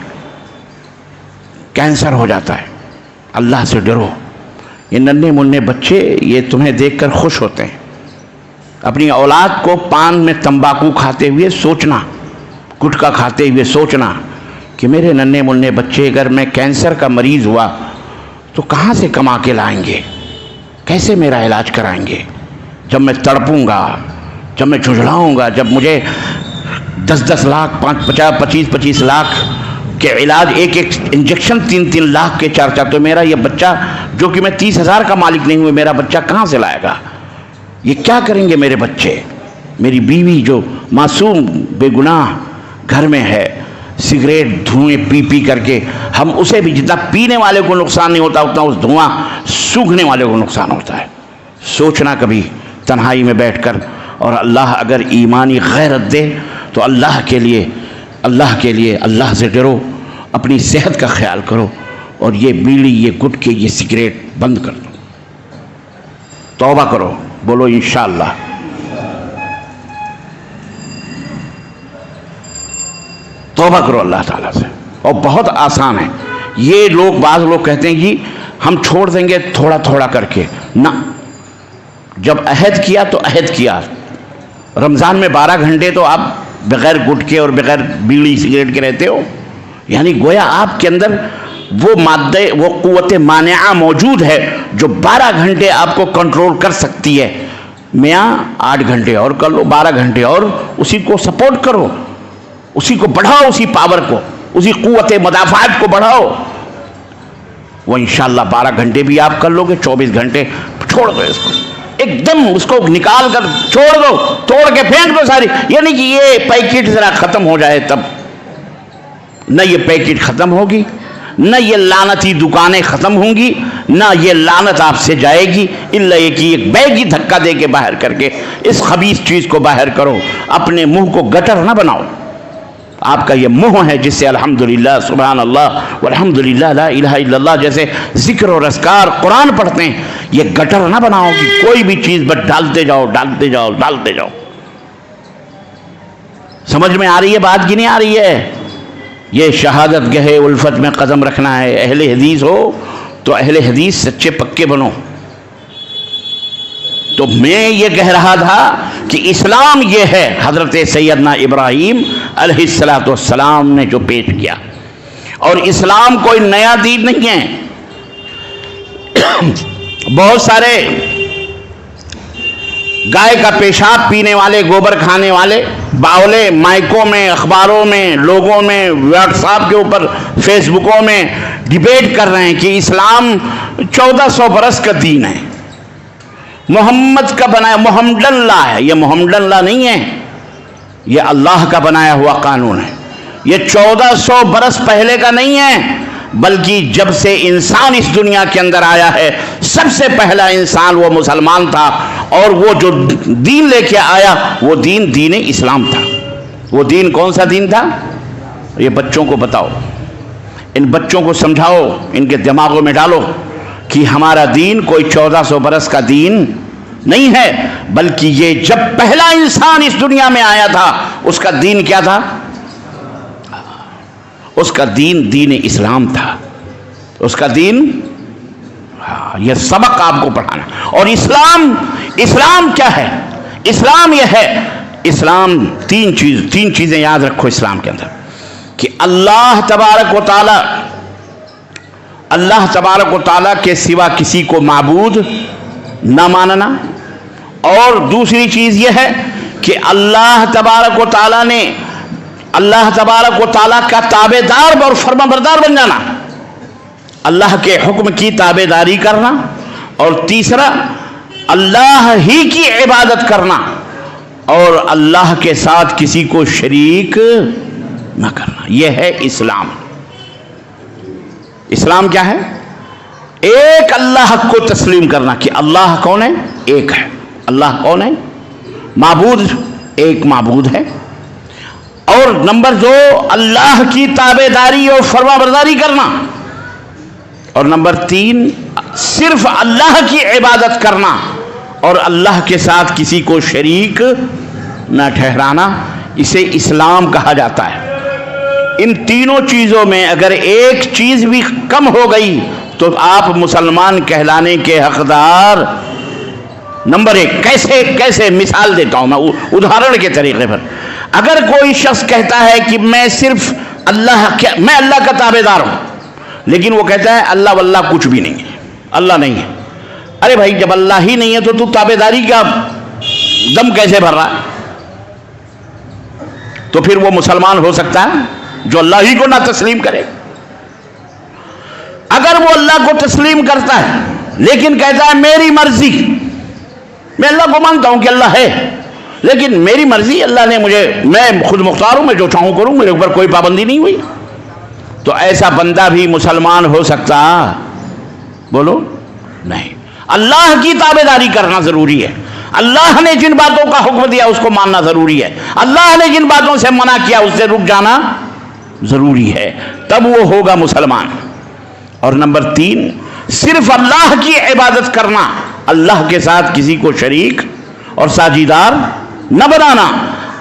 کینسر ہو جاتا ہے۔ اللہ سے ڈرو، یہ ننھے منھے بچے یہ تمہیں دیکھ کر خوش ہوتے ہیں. اپنی اولاد کو پان میں تمباکو کھاتے ہوئے سوچنا, گٹکا کھاتے ہوئے سوچنا کہ میرے ننھے منھے بچے اگر میں کینسر کا مریض ہوا تو کہاں سے کما کے لائیں گے, کیسے میرا علاج کرائیں گے, جب میں تڑپوں گا, جب میں جھنجھلاؤں گا, جب مجھے 10-10 لاکھ 25-25 لاکھ کے علاج, ایک انجیکشن 3-3 لاکھ کے 4-4, تو میرا یہ بچہ جو کہ میں 30,000 کا مالک نہیں ہوں, میرا بچہ کہاں سے لائے گا؟ یہ کیا کریں گے میرے بچے؟ میری بیوی جو معصوم بے گناہ گھر میں ہے, سگریٹ دھوئیں پی پی کر کے, ہم اسے بھی جتنا پینے والے کو نقصان نہیں ہوتا اتنا اس دھواں سونگھنے والے کو نقصان ہوتا ہے. سوچنا کبھی تنہائی میں بیٹھ کر, اور اللہ اگر ایمانی غیرت دے تو اللہ کے لیے اللہ سے ڈرو, اپنی صحت کا خیال کرو, اور یہ بیڑی, یہ گٹکے, یہ سگریٹ بند کر دو, توبہ کرو, بولو انشاءاللہ. توبہ کرو اللہ تعالیٰ سے, اور بہت آسان ہے. یہ بعض لوگ کہتے ہیں کہ ہم چھوڑ دیں گے تھوڑا تھوڑا کر کے. نہ, جب عہد کیا تو عہد کیا. رمضان میں 12 گھنٹے تو آپ بغیر گٹکے اور بغیر بیڑی سگریٹ کے رہتے ہو, یعنی گویا آپ کے اندر وہ مادے, وہ قوت مانعہ موجود ہے جو 12 گھنٹے آپ کو کنٹرول کر سکتی ہے. میاں 8 گھنٹے اور کر لو, 12 گھنٹے اور, اسی کو سپورٹ کرو, اسی کو بڑھاؤ, اسی پاور کو, اسی قوت مدافعت کو بڑھاؤ. وہ انشاءاللہ 12 گھنٹے بھی آپ کر لو گے. 24 گھنٹے چھوڑ دو اس کو, ایک دم اس کو نکال کر چھوڑ دو, توڑ کے پھینک دو ساری. یعنی کہ یہ پیکٹ ذرا ختم ہو جائے تب. نہ یہ پیکٹ ختم ہوگی, نہ یہ لعنتی دکانیں ختم ہوں گی, نہ یہ لعنت آپ سے جائے گی, الا یہ کہ ایک بیگ ہی دھکا دے کے باہر کر کے اس خبیث چیز کو باہر کرو. اپنے منہ کو گٹر نہ بناؤ. آپ کا یہ منہ ہے جس سے الحمدللہ, سبحان اللہ والحمدللہ لا الہ الا اللہ جیسے ذکر اور اذکار قرآن پڑھتے ہیں, یہ گٹر نہ بناؤ کہ کوئی بھی چیز بس ڈالتے جاؤ ڈالتے جاؤ ڈالتے جاؤ. سمجھ میں آ رہی ہے بات کی نہیں آ رہی ہے؟ یہ شہادت گہے الفت میں قدم رکھنا ہے. اہل حدیث ہو تو اہل حدیث سچے پکے بنو. تو میں یہ کہہ رہا تھا کہ اسلام یہ ہے حضرت سیدنا ابراہیم علیہ السلام نے جو پیش کیا, اور اسلام کوئی نیا دین نہیں ہے. بہت سارے گائے کا پیشاب پینے والے, گوبر کھانے والے باولے مائکوں میں, اخباروں میں, لوگوں میں, واٹس ایپ کے اوپر, فیس بکوں میں ڈیبیٹ کر رہے ہیں کہ اسلام 1400 برس کا دین ہے, محمد کا بنایا, محمد اللہ ہے. یہ محمد اللہ نہیں ہے, یہ اللہ کا بنایا ہوا قانون ہے. یہ 1400 برس پہلے کا نہیں ہے, بلکہ جب سے انسان اس دنیا کے اندر آیا ہے سب سے پہلا انسان وہ مسلمان تھا, اور وہ جو دین لے کے آیا وہ دین اسلام تھا. وہ دین کون سا دین تھا؟ یہ بچوں کو بتاؤ, ان بچوں کو سمجھاؤ, ان کے دماغوں میں ڈالو کہ ہمارا دین کوئی 1400 برس کا دین نہیں ہے, بلکہ یہ جب پہلا انسان اس دنیا میں آیا تھا اس کا دین کیا تھا؟ اس کا دین اسلام تھا. اس کا دین, یہ سبق آپ کو پڑھانا. اور اسلام کیا ہے؟ اسلام یہ ہے, اسلام تین چیزیں یاد رکھو اسلام کے اندر, کہ اللہ تبارک و تعالیٰ کے سوا کسی کو معبود نہ ماننا, اور دوسری چیز یہ ہے کہ اللہ تبارک و تعالیٰ کا تابع دار اور فرما بردار بن جانا, اللہ کے حکم کی تابع داری کرنا, اور تیسرا اللہ ہی کی عبادت کرنا, اور اللہ کے ساتھ کسی کو شریک نہ کرنا. یہ ہے اسلام. اسلام کیا ہے؟ ایک اللہ کو تسلیم کرنا کہ اللہ کون ہے؟ ایک ہے. اللہ کون ہے؟ معبود ایک معبود ہے. اور نمبر 2 اللہ کی تابع داری اور فرما برداری کرنا, اور نمبر 3 صرف اللہ کی عبادت کرنا اور اللہ کے ساتھ کسی کو شریک نہ ٹھہرانا. اسے اسلام کہا جاتا ہے. ان تینوں چیزوں میں اگر ایک چیز بھی کم ہو گئی تو آپ مسلمان کہلانے کے حقدار نمبر 1 کیسے مثال دیتا ہوں میں ادھارن کے طریقے پر. اگر کوئی شخص کہتا ہے کہ میں صرف میں اللہ کا تابع دار ہوں، لیکن وہ کہتا ہے اللہ واللہ کچھ بھی نہیں ہے، اللہ نہیں ہے. ارے بھائی جب اللہ ہی نہیں ہے تو تابع داری کا دم کیسے بھر رہا ہے؟ تو پھر وہ مسلمان ہو سکتا ہے جو اللہ ہی کو نہ تسلیم کرے؟ اگر وہ اللہ کو تسلیم کرتا ہے لیکن کہتا ہے میری مرضی، میں اللہ کو مانتا ہوں کہ اللہ ہے لیکن میری مرضی، اللہ نے میں خود مختار ہوں، میں جو چاہوں کروں، میرے اوپر کوئی پابندی نہیں ہوئی، تو ایسا بندہ بھی مسلمان ہو سکتا؟ بولو نہیں. اللہ کی تابع داری کرنا ضروری ہے. اللہ نے جن باتوں کا حکم دیا اس کو ماننا ضروری ہے. اللہ نے جن باتوں سے منع کیا اس سے رک جانا ضروری ہے، تب وہ ہوگا مسلمان. اور نمبر 3 صرف اللہ کی عبادت کرنا، اللہ کے ساتھ کسی کو شریک اور ساجیدار نہ بنانا.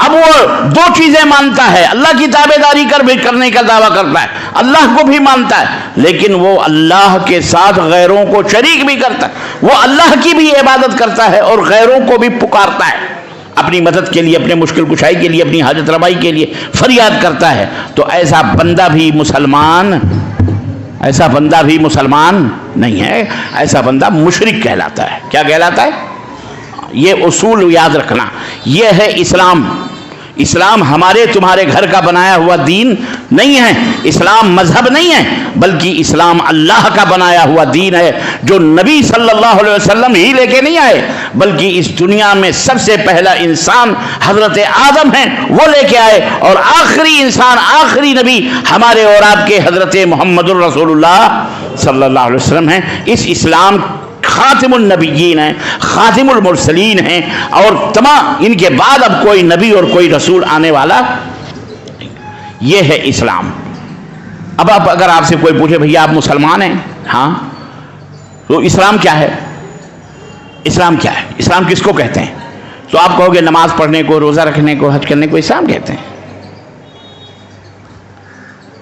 اب وہ 2 چیزیں مانتا ہے، اللہ کی تابع داری کرنے کا دعویٰ کرتا ہے، اللہ کو بھی مانتا ہے، لیکن وہ اللہ کے ساتھ غیروں کو شریک بھی کرتا ہے. وہ اللہ کی بھی عبادت کرتا ہے اور غیروں کو بھی پکارتا ہے، اپنی مدد کے لیے، اپنے مشکل کشائی کے لیے، اپنی حاجت روائی کے لیے فریاد کرتا ہے. تو ایسا بندہ بھی مسلمان نہیں ہے، ایسا بندہ مشرک کہلاتا ہے. کیا کہلاتا ہے؟ یہ اصول یاد رکھنا. یہ ہے اسلام. اسلام ہمارے تمہارے گھر کا بنایا ہوا دین نہیں ہے، اسلام مذہب نہیں ہے، بلکہ اسلام اللہ کا بنایا ہوا دین ہے جو نبی صلی اللہ علیہ وسلم ہی لے کے نہیں آئے، بلکہ اس دنیا میں سب سے پہلا انسان حضرت آدم ہے، وہ لے کے آئے، اور آخری انسان، آخری نبی ہمارے اور آپ کے حضرت محمد الرسول اللہ صلی اللہ علیہ وسلم ہیں. اس اسلام خاتم النبیین ہیں، خاتم المرسلین ہیں، اور تمام ان کے بعد اب کوئی نبی اور کوئی رسول آنے والا نہیں. یہ ہے اسلام. اب اگر آپ سے کوئی پوچھے بھئی آپ مسلمان ہیں؟ ہاں. تو اسلام کیا ہے؟ اسلام کیا ہے؟ اسلام کس کو کہتے ہیں؟ تو آپ کہو گے نماز پڑھنے کو، روزہ رکھنے کو، حج کرنے کو اسلام کہتے ہیں.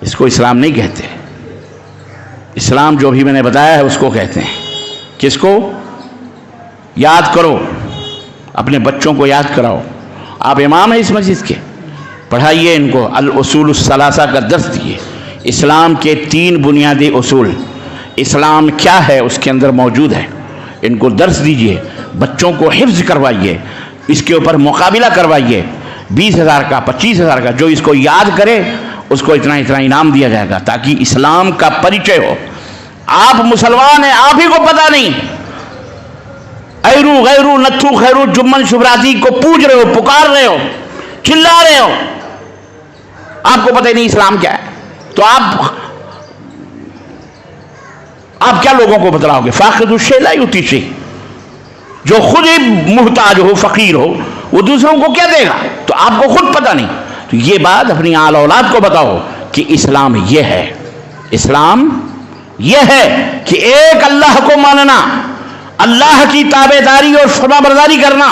اس کو اسلام نہیں کہتے. اسلام جو بھی میں نے بتایا ہے اس کو کہتے ہیں. کس کو؟ یاد کرو، اپنے بچوں کو یاد کراؤ. آپ امام ہیں اس مسجد کے، پڑھائیے ان کو الاصول الثلاثہ کا درس دیے. اسلام کے 3 بنیادی اصول، اسلام کیا ہے اس کے اندر موجود ہے، ان کو درس دیجئے. بچوں کو حفظ کروائیے، اس کے اوپر مقابلہ کروائیے. 20,000 کا، 25,000 کا، جو اس کو یاد کرے اس کو اتنا انعام دیا جائے گا، تاکہ اسلام کا پریچے ہو. آپ مسلمان ہیں، آپ ہی کو پتہ نہیں، ایرو غیرو نتھو خیرو جمن شبراتی کو پوج رہے ہو، پکار رہے ہو، چلا رہے ہو، آپ کو پتہ ہی نہیں اسلام کیا ہے. تو آپ کیا لوگوں کو بتلاؤ گے؟ فاقد الشیء لا یؤتی شیء. جو خود ہی محتاج ہو، فقیر ہو، وہ دوسروں کو کیا دے گا؟ تو آپ کو خود پتہ نہیں. تو یہ بات اپنی آل اولاد کو بتاؤ کہ اسلام یہ ہے. اسلام یہ ہے کہ ایک اللہ کو ماننا، اللہ کی تابع داری اور فرما برداری کرنا،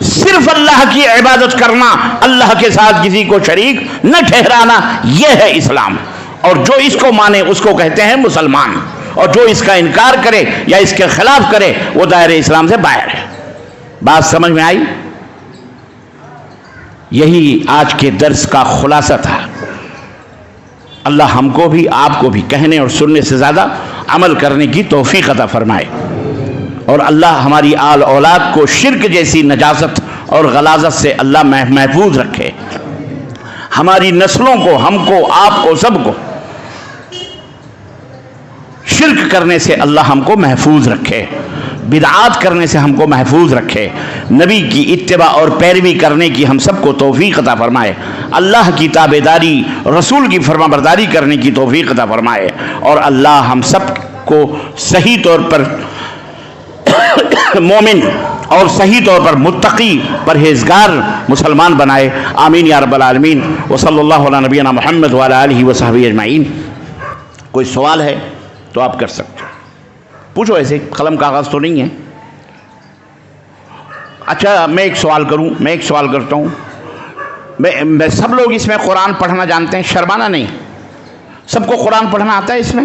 صرف اللہ کی عبادت کرنا، اللہ کے ساتھ کسی کو شریک نہ ٹھہرانا، یہ ہے اسلام. اور جو اس کو مانے اس کو کہتے ہیں مسلمان، اور جو اس کا انکار کرے یا اس کے خلاف کرے وہ دائرہ اسلام سے باہر ہے. بات سمجھ میں آئی؟ یہی آج کے درس کا خلاصہ تھا. اللہ ہم کو بھی آپ کو بھی کہنے اور سننے سے زیادہ عمل کرنے کی توفیق عطا فرمائے، اور اللہ ہماری آل اولاد کو شرک جیسی نجاست اور غلاظت سے اللہ محفوظ رکھے. ہماری نسلوں کو، ہم کو، آپ کو، سب کو شرک کرنے سے اللہ ہم کو محفوظ رکھے، بدعات کرنے سے ہم کو محفوظ رکھے، نبی کی اتباع اور پیروی کرنے کی ہم سب کو توفیق عطا فرمائے، اللہ کی تابع داری، رسول کی فرما برداری کرنے کی توفیق عطا فرمائے، اور اللہ ہم سب کو صحیح طور پر مومن اور صحیح طور پر متقی پرہیزگار مسلمان بنائے. آمین یا رب العالمین. وصلی اللہ علی نبینا محمد وعلی آلہ وصحبہ اجمعین. کوئی سوال ہے تو آپ کر سکتے ہو، پوچھو. ایسے قلم کاغذ تو نہیں ہے. اچھا میں ایک سوال کرتا ہوں. میں سب لوگ اس میں قرآن پڑھنا جانتے ہیں؟ شرمانا نہیں. سب کو قرآن پڑھنا آتا ہے اس میں؟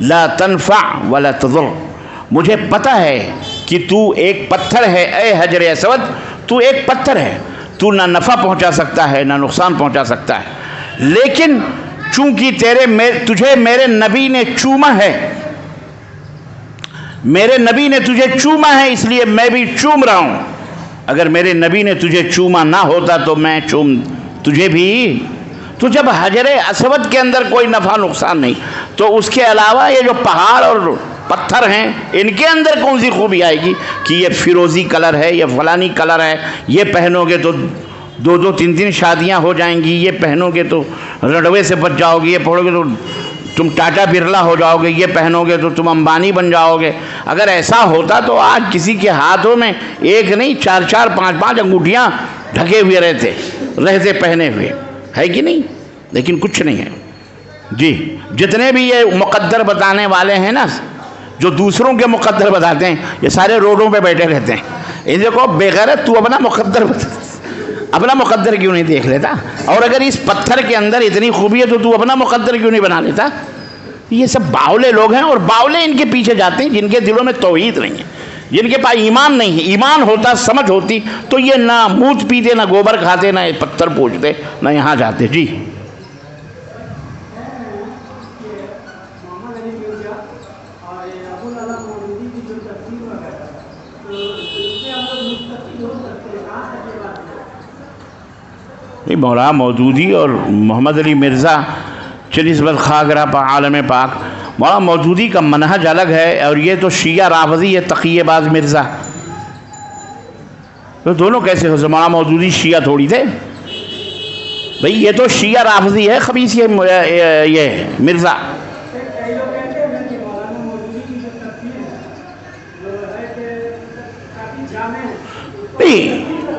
لا تنفع ولا تضر، مجھے پتہ ہے کہ تو ایک پتھر ہے اے حجر اسود، تو ایک پتھر ہے، تو نہ نفع پہنچا سکتا ہے نہ نقصان پہنچا سکتا ہے، لیکن چونکہ تجھے میرے نبی نے چوما ہے، میرے نبی نے تجھے چوما ہے، اس لیے میں بھی چوم رہا ہوں، اگر میرے نبی نے تجھے چوما نہ ہوتا تو میں تجھے بھی، تو جب حجر اسود کے اندر کوئی نفع نقصان نہیں تو اس کے علاوہ یہ جو پہاڑ اور پتھر ہیں ان کے اندر کون سی خوبی آئے گی کہ یہ فیروزی کلر ہے، یہ فلانی کلر ہے، یہ پہنو گے تو 2-3 شادیاں ہو جائیں گی، یہ پہنو گے تو رنڈوے سے بچ جاؤ گے، یہ پڑھو گے تو تم ٹاٹا برلا ہو جاؤ گے، یہ پہنو گے تو تم امبانی بن جاؤ گے۔ اگر ایسا ہوتا تو آج کسی کے ہاتھوں میں ایک نہیں 4-4 5-5 انگوٹھیاں ڈھکے ہوئے رہتے پہنے ہوئے، ہے کہ نہیں؟ لیکن کچھ نہیں ہے جی۔ جتنے بھی یہ مقدر بتانے والے ہیں نا، جو دوسروں کے مقدر بتاتے ہیں، یہ سارے روڈوں پہ بیٹھے رہتے ہیں، ان کو بے غیرت تو اپنا مقدر کیوں نہیں دیکھ لیتا؟ اور اگر اس پتھر کے اندر اتنی خوبی ہے تو اپنا مقدر کیوں نہیں بنا لیتا؟ یہ سب باولے لوگ ہیں، اور باولے ان کے پیچھے جاتے ہیں جن کے دلوں میں توحید نہیں ہے، جن کے پاس ایمان نہیں ہے۔ ایمان ہوتا، سمجھ ہوتی تو یہ نہ موت پیتے، نہ گوبر کھاتے، نہ پتھر پوجتے، نہ یہاں جاتے۔ جی مولانا مودودی اور محمد علی مرزا چنسبت خاگرہ پا عالم پاک، مولانا مودودی کا منہج الگ ہے، اور یہ تو شیعہ رافضی ہے، تقیہ باز مرزا، تو دونوں کیسے ہو سکتے؟ مولانا مودودی شیعہ تھوڑی تھے بھئی، یہ تو شیعہ رافضی ہے خبیث، یہ مرزا۔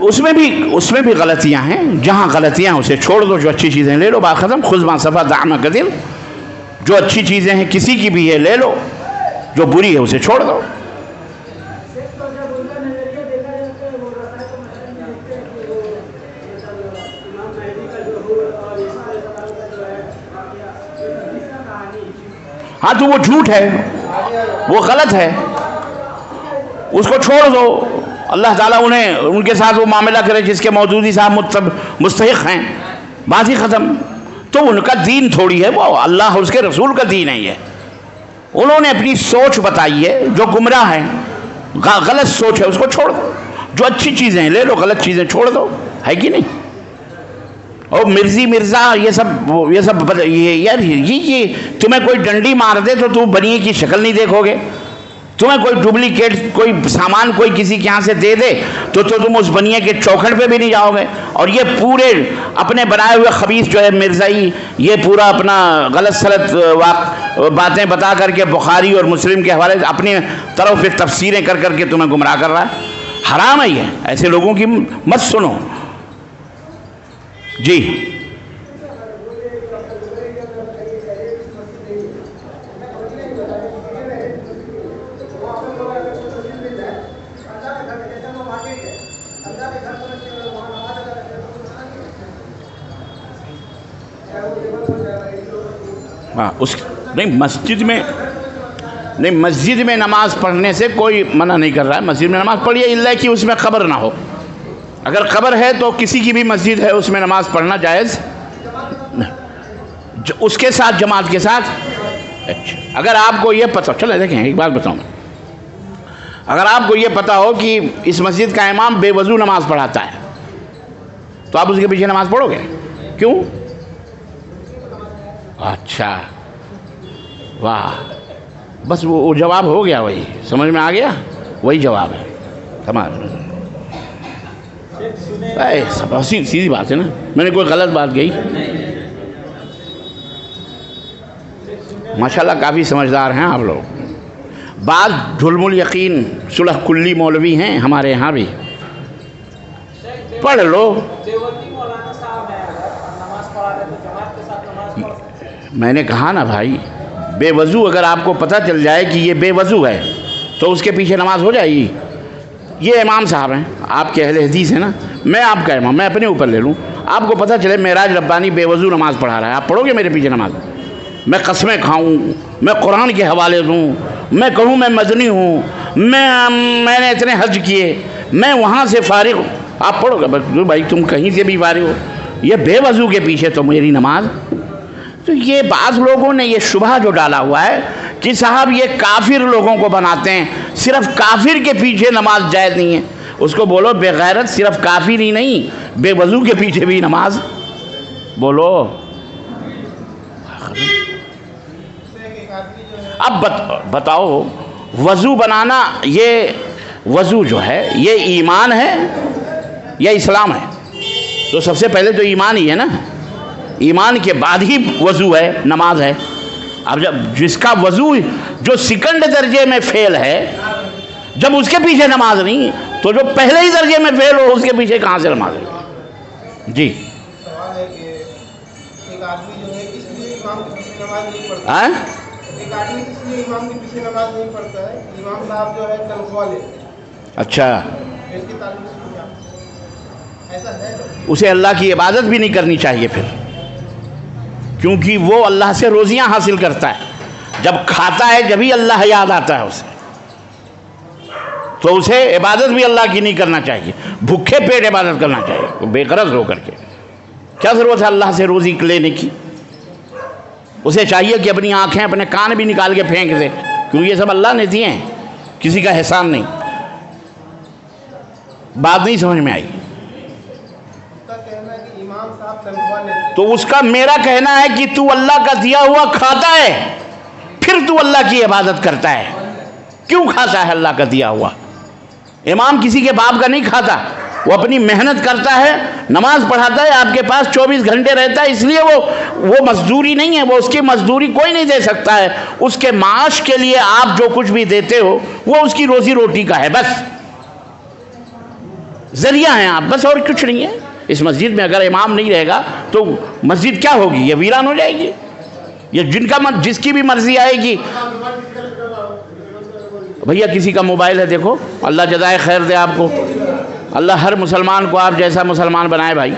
اس میں بھی غلطیاں ہیں، جہاں غلطیاں اسے چھوڑ دو، جو اچھی چیزیں لے لو، بات ختم۔ خذ ما صفا دع ما قدر، جو اچھی چیزیں ہیں کسی کی بھی ہے لے لو، جو بری ہے اسے چھوڑ دو۔ ہاں تو وہ جھوٹ ہے، وہ غلط ہے، اس کو چھوڑ دو۔ اللہ تعالیٰ ان کے ساتھ وہ معاملہ کرے جس کے مودودی صاحب مستحق ہیں، بات ہی ختم۔ تو ان کا دین تھوڑی ہے، وہ اللہ اور اس کے رسول کا دین ہے۔ یہ انہوں نے اپنی سوچ بتائی ہے، جو گمراہ ہے، غلط سوچ ہے، اس کو چھوڑ دو۔ جو اچھی چیزیں لے لو، غلط چیزیں چھوڑ دو، ہے کہ نہیں؟ اور مرزا یہ سب یار یہ تمہیں کوئی ڈنڈی مار دے تو تم بنیے کی شکل نہیں دیکھو گے، تمہیں کوئی ڈپلیکیٹ کوئی سامان کوئی کسی کے یہاں سے دے دے تو تم اس بنیے کے چوکھٹ پہ بھی نہیں جاؤ گے۔ اور یہ پورے اپنے بنائے ہوئے خبیث جو ہے مرزائی، یہ پورا اپنا غلط سلط باتیں بتا کر کے بخاری اور مسلم کے حوالے سے اپنی طرف پہ تفسیریں کر کے تمہیں گمراہ کر رہا ہے۔ حرام ہے یہ، ایسے لوگوں کی مت سنو جی۔ ہاں مسجد میں نماز پڑھنے سے کوئی منع نہیں کر رہا ہے، مسجد میں نماز پڑھیے، الا کہ اس میں قبر نہ ہو۔ اگر قبر ہے تو کسی کی بھی مسجد ہے اس میں نماز پڑھنا جائز، اس کے ساتھ جماعت کے ساتھ۔ اگر آپ کو یہ پتہ، چلے دیکھیں ایک بات بتاؤں، اگر آپ کو یہ پتہ ہو کہ اس مسجد کا امام بے وضو نماز پڑھاتا ہے تو آپ اس کے پیچھے نماز پڑھو گے؟ کیوں؟ اچھا واہ، بس وہ جواب ہو گیا، وہی سمجھ میں آ گیا، وہی جواب ہے تمام۔ سیدھی بات ہے نا، میں نے کوئی غلط بات کہی؟ ماشاءاللہ کافی سمجھدار ہیں آپ لوگ۔ بعض جھلم الیقین صلح کلی مولوی ہیں ہمارے یہاں بھی، پڑھ لو۔ میں نے کہا نا بھائی، بے وضو اگر آپ کو پتہ چل جائے کہ یہ بے وضو ہے تو اس کے پیچھے نماز ہو جائے گی۔ یہ امام صاحب ہیں، آپ کے اہل حدیث ہیں نا، میں آپ کا امام، میں اپنے اوپر لے لوں۔ آپ کو پتہ چلے معراج ربانی بے وضو نماز پڑھا رہا ہے، آپ پڑھو گے میرے پیچھے نماز؟ میں قسمیں کھاؤں، میں قرآن کے حوالے دوں، میں کہوں میں مدنی ہوں، میں نے اتنے حج کیے، میں وہاں سے فارغ ہوں. آپ پڑھو گے بھائی تم کہیں سے بھی فارغ ہو، یہ بے وضو کے پیچھے تو میری نماز. تو یہ بعض لوگوں نے یہ شبہ جو ڈالا ہوا ہے کہ صاحب یہ کافر لوگوں کو بناتے ہیں، صرف کافر کے پیچھے نماز جائز نہیں ہے. اس کو بولو بے غیرت صرف کافر ہی نہیں، بے وضو کے پیچھے بھی نماز بولو. اب بتاؤ وضو بنانا، یہ وضو جو ہے یہ ایمان ہے یا اسلام ہے؟ تو سب سے پہلے تو ایمان ہی ہے نا، ایمان کے بعد ہی وضو ہے، نماز ہے. اب جب جس کا وضو جو سیکنڈ درجے میں فیل ہے، جب اس کے پیچھے نماز نہیں تو جو پہلے ہی درجے میں فیل ہو اس کے پیچھے کہاں سے نماز ہے؟ جی سوال ہے کہ ایک آدمی جو ہے اس لیے امام کے پیچھے نماز نہیں پڑھتا، ہاں ایک آدمی اس لیے امام کے پیچھے نماز نہیں پڑھتا ہے، امام صاحب جو ہے تنخواہ لیتے ہیں، اچھا، اس کی تعلیم سے کیا ایسا ہے؟ اسے اللہ کی عبادت بھی نہیں کرنی چاہیے پھر، کیونکہ وہ اللہ سے روزیاں حاصل کرتا ہے. جب کھاتا ہے جبھی اللہ یاد آتا ہے اسے، تو اسے عبادت بھی اللہ کی نہیں کرنا چاہیے، بھوکے پیٹ عبادت کرنا چاہیے بے غرض ہو کر کے. کیا ضرورت ہے اللہ سے روزی لینے کی؟ اسے چاہیے کہ اپنی آنکھیں اپنے کان بھی نکال کے پھینک دے، کیونکہ یہ سب اللہ نے دیے ہیں، کسی کا احسان نہیں. بات نہیں سمجھ میں آئی؟ اس کا کہنا ہے کہ امام صاحب تنخواہ لیتے ہیں. تو اس کا میرا کہنا ہے کہ تو اللہ کا دیا ہوا کھاتا ہے، پھر تو اللہ کی عبادت کرتا ہے. کیوں کھاتا ہے اللہ کا دیا ہوا؟ امام کسی کے باپ کا نہیں کھاتا، وہ اپنی محنت کرتا ہے، نماز پڑھاتا ہے، آپ کے پاس 24 گھنٹے رہتا ہے، اس لیے وہ مزدوری نہیں ہے، وہ اس کی مزدوری کوئی نہیں دے سکتا ہے. اس کے معاش کے لیے آپ جو کچھ بھی دیتے ہو وہ اس کی روزی روٹی کا ہے، بس ذریعہ ہیں آپ، بس اور کچھ نہیں ہے. اس مسجد میں اگر امام نہیں رہے گا تو مسجد کیا ہوگی؟ یہ ویران ہو جائے گی. یہ جس کی بھی مرضی آئے گی. بھیا کسی کا موبائل ہے دیکھو، اللہ جزائے خیر دے آپ کو، اللہ ہر مسلمان کو آپ جیسا مسلمان بنائے بھائی.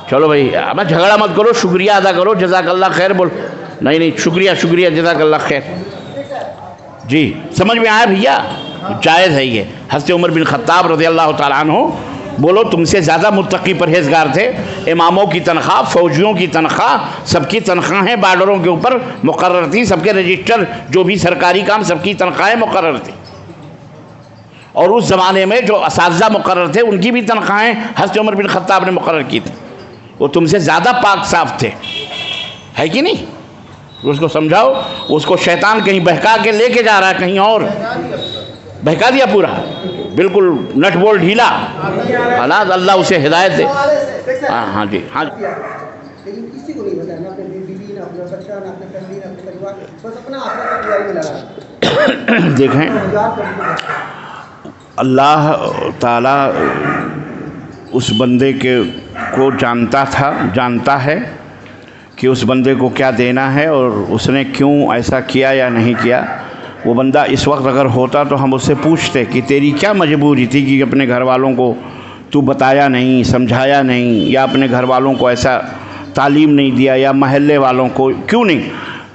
چلو بھائی اب جھگڑا مت کرو، شکریہ ادا کرو، جزاک اللہ خیر بول. نہیں شکریہ جزاک اللہ خیر. جی سمجھ میں آیا بھیا؟ جائز ہے یہ. حضرت عمر بن خطاب رضی اللہ تعالیٰ عنہ بولو تم سے زیادہ متقی پرہیزگار تھے. اماموں کی تنخواہ، فوجیوں کی تنخواہ، سب کی تنخواہیں بارڈروں کے اوپر مقرر تھی، سب کے رجسٹر جو بھی سرکاری کام سب کی تنخواہیں مقرر تھی. اور اس زمانے میں جو اساتذہ مقرر تھے ان کی بھی تنخواہیں حضرت عمر بن خطاب نے مقرر کی تھی. وہ تم سے زیادہ پاک صاف تھے، ہے کہ نہیں؟ اس کو سمجھاؤ. اس کو شیطان کہیں بہکا کے لے کے جا رہا ہے کہیں اور، بہکا دیا پورا، بالکل نٹ بول ڈھیلا. حالات اللہ اسے ہدایت دے. ہاں جی لیکن کسی کو نہیں بتایا، نہ اپنے بیوی، نہ اپنا بچہ، نہ اپنے فیملی، نہ اپنے پریوار، بس اپنا آخرت کی تیاری میں لگا. دیکھیں اللہ تعالیٰ اس بندے کو جانتا ہے کہ اس بندے کو کیا دینا ہے اور اس نے کیوں ایسا کیا یا نہیں کیا. وہ بندہ اس وقت اگر ہوتا تو ہم اس سے پوچھتے کہ تیری کیا مجبوری تھی کہ اپنے گھر والوں کو تو بتایا نہیں، سمجھایا نہیں، یا اپنے گھر والوں کو ایسا تعلیم نہیں دیا، یا محلے والوں کو کیوں نہیں.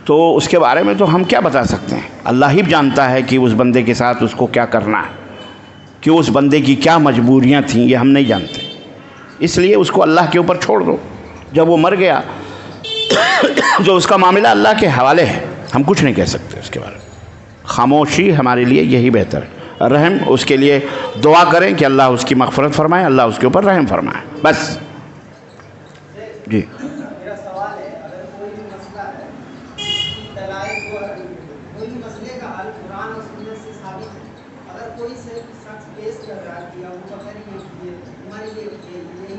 تو اس کے بارے میں تو ہم کیا بتا سکتے ہیں؟ اللہ ہی جانتا ہے کہ اس بندے کے ساتھ اس کو کیا کرنا ہے، کہ اس بندے کی کیا مجبوریاں تھیں، یہ ہم نہیں جانتے. اس لیے اس کو اللہ کے اوپر چھوڑ دو. جب وہ مر گیا جو اس کا معاملہ اللہ کے حوالے ہے، ہم کچھ نہیں کہہ سکتے اس کے بارے میں. خاموشی ہمارے لیے یہی بہتر ہے. رحم اس کے لیے دعا کریں کہ اللہ اس کی مغفرت فرمائے، اللہ اس کے اوپر رحم فرمائے، بس. جی میرا سوال ہے، اگر کوئی بھی مسئلہ ہے، کوئی بھی مسئلے کا حل قرآن اور سنت سے ثابت ہے، اگر کوئی شخص پیش کر رہا ہے یا ہمارے لیے یہی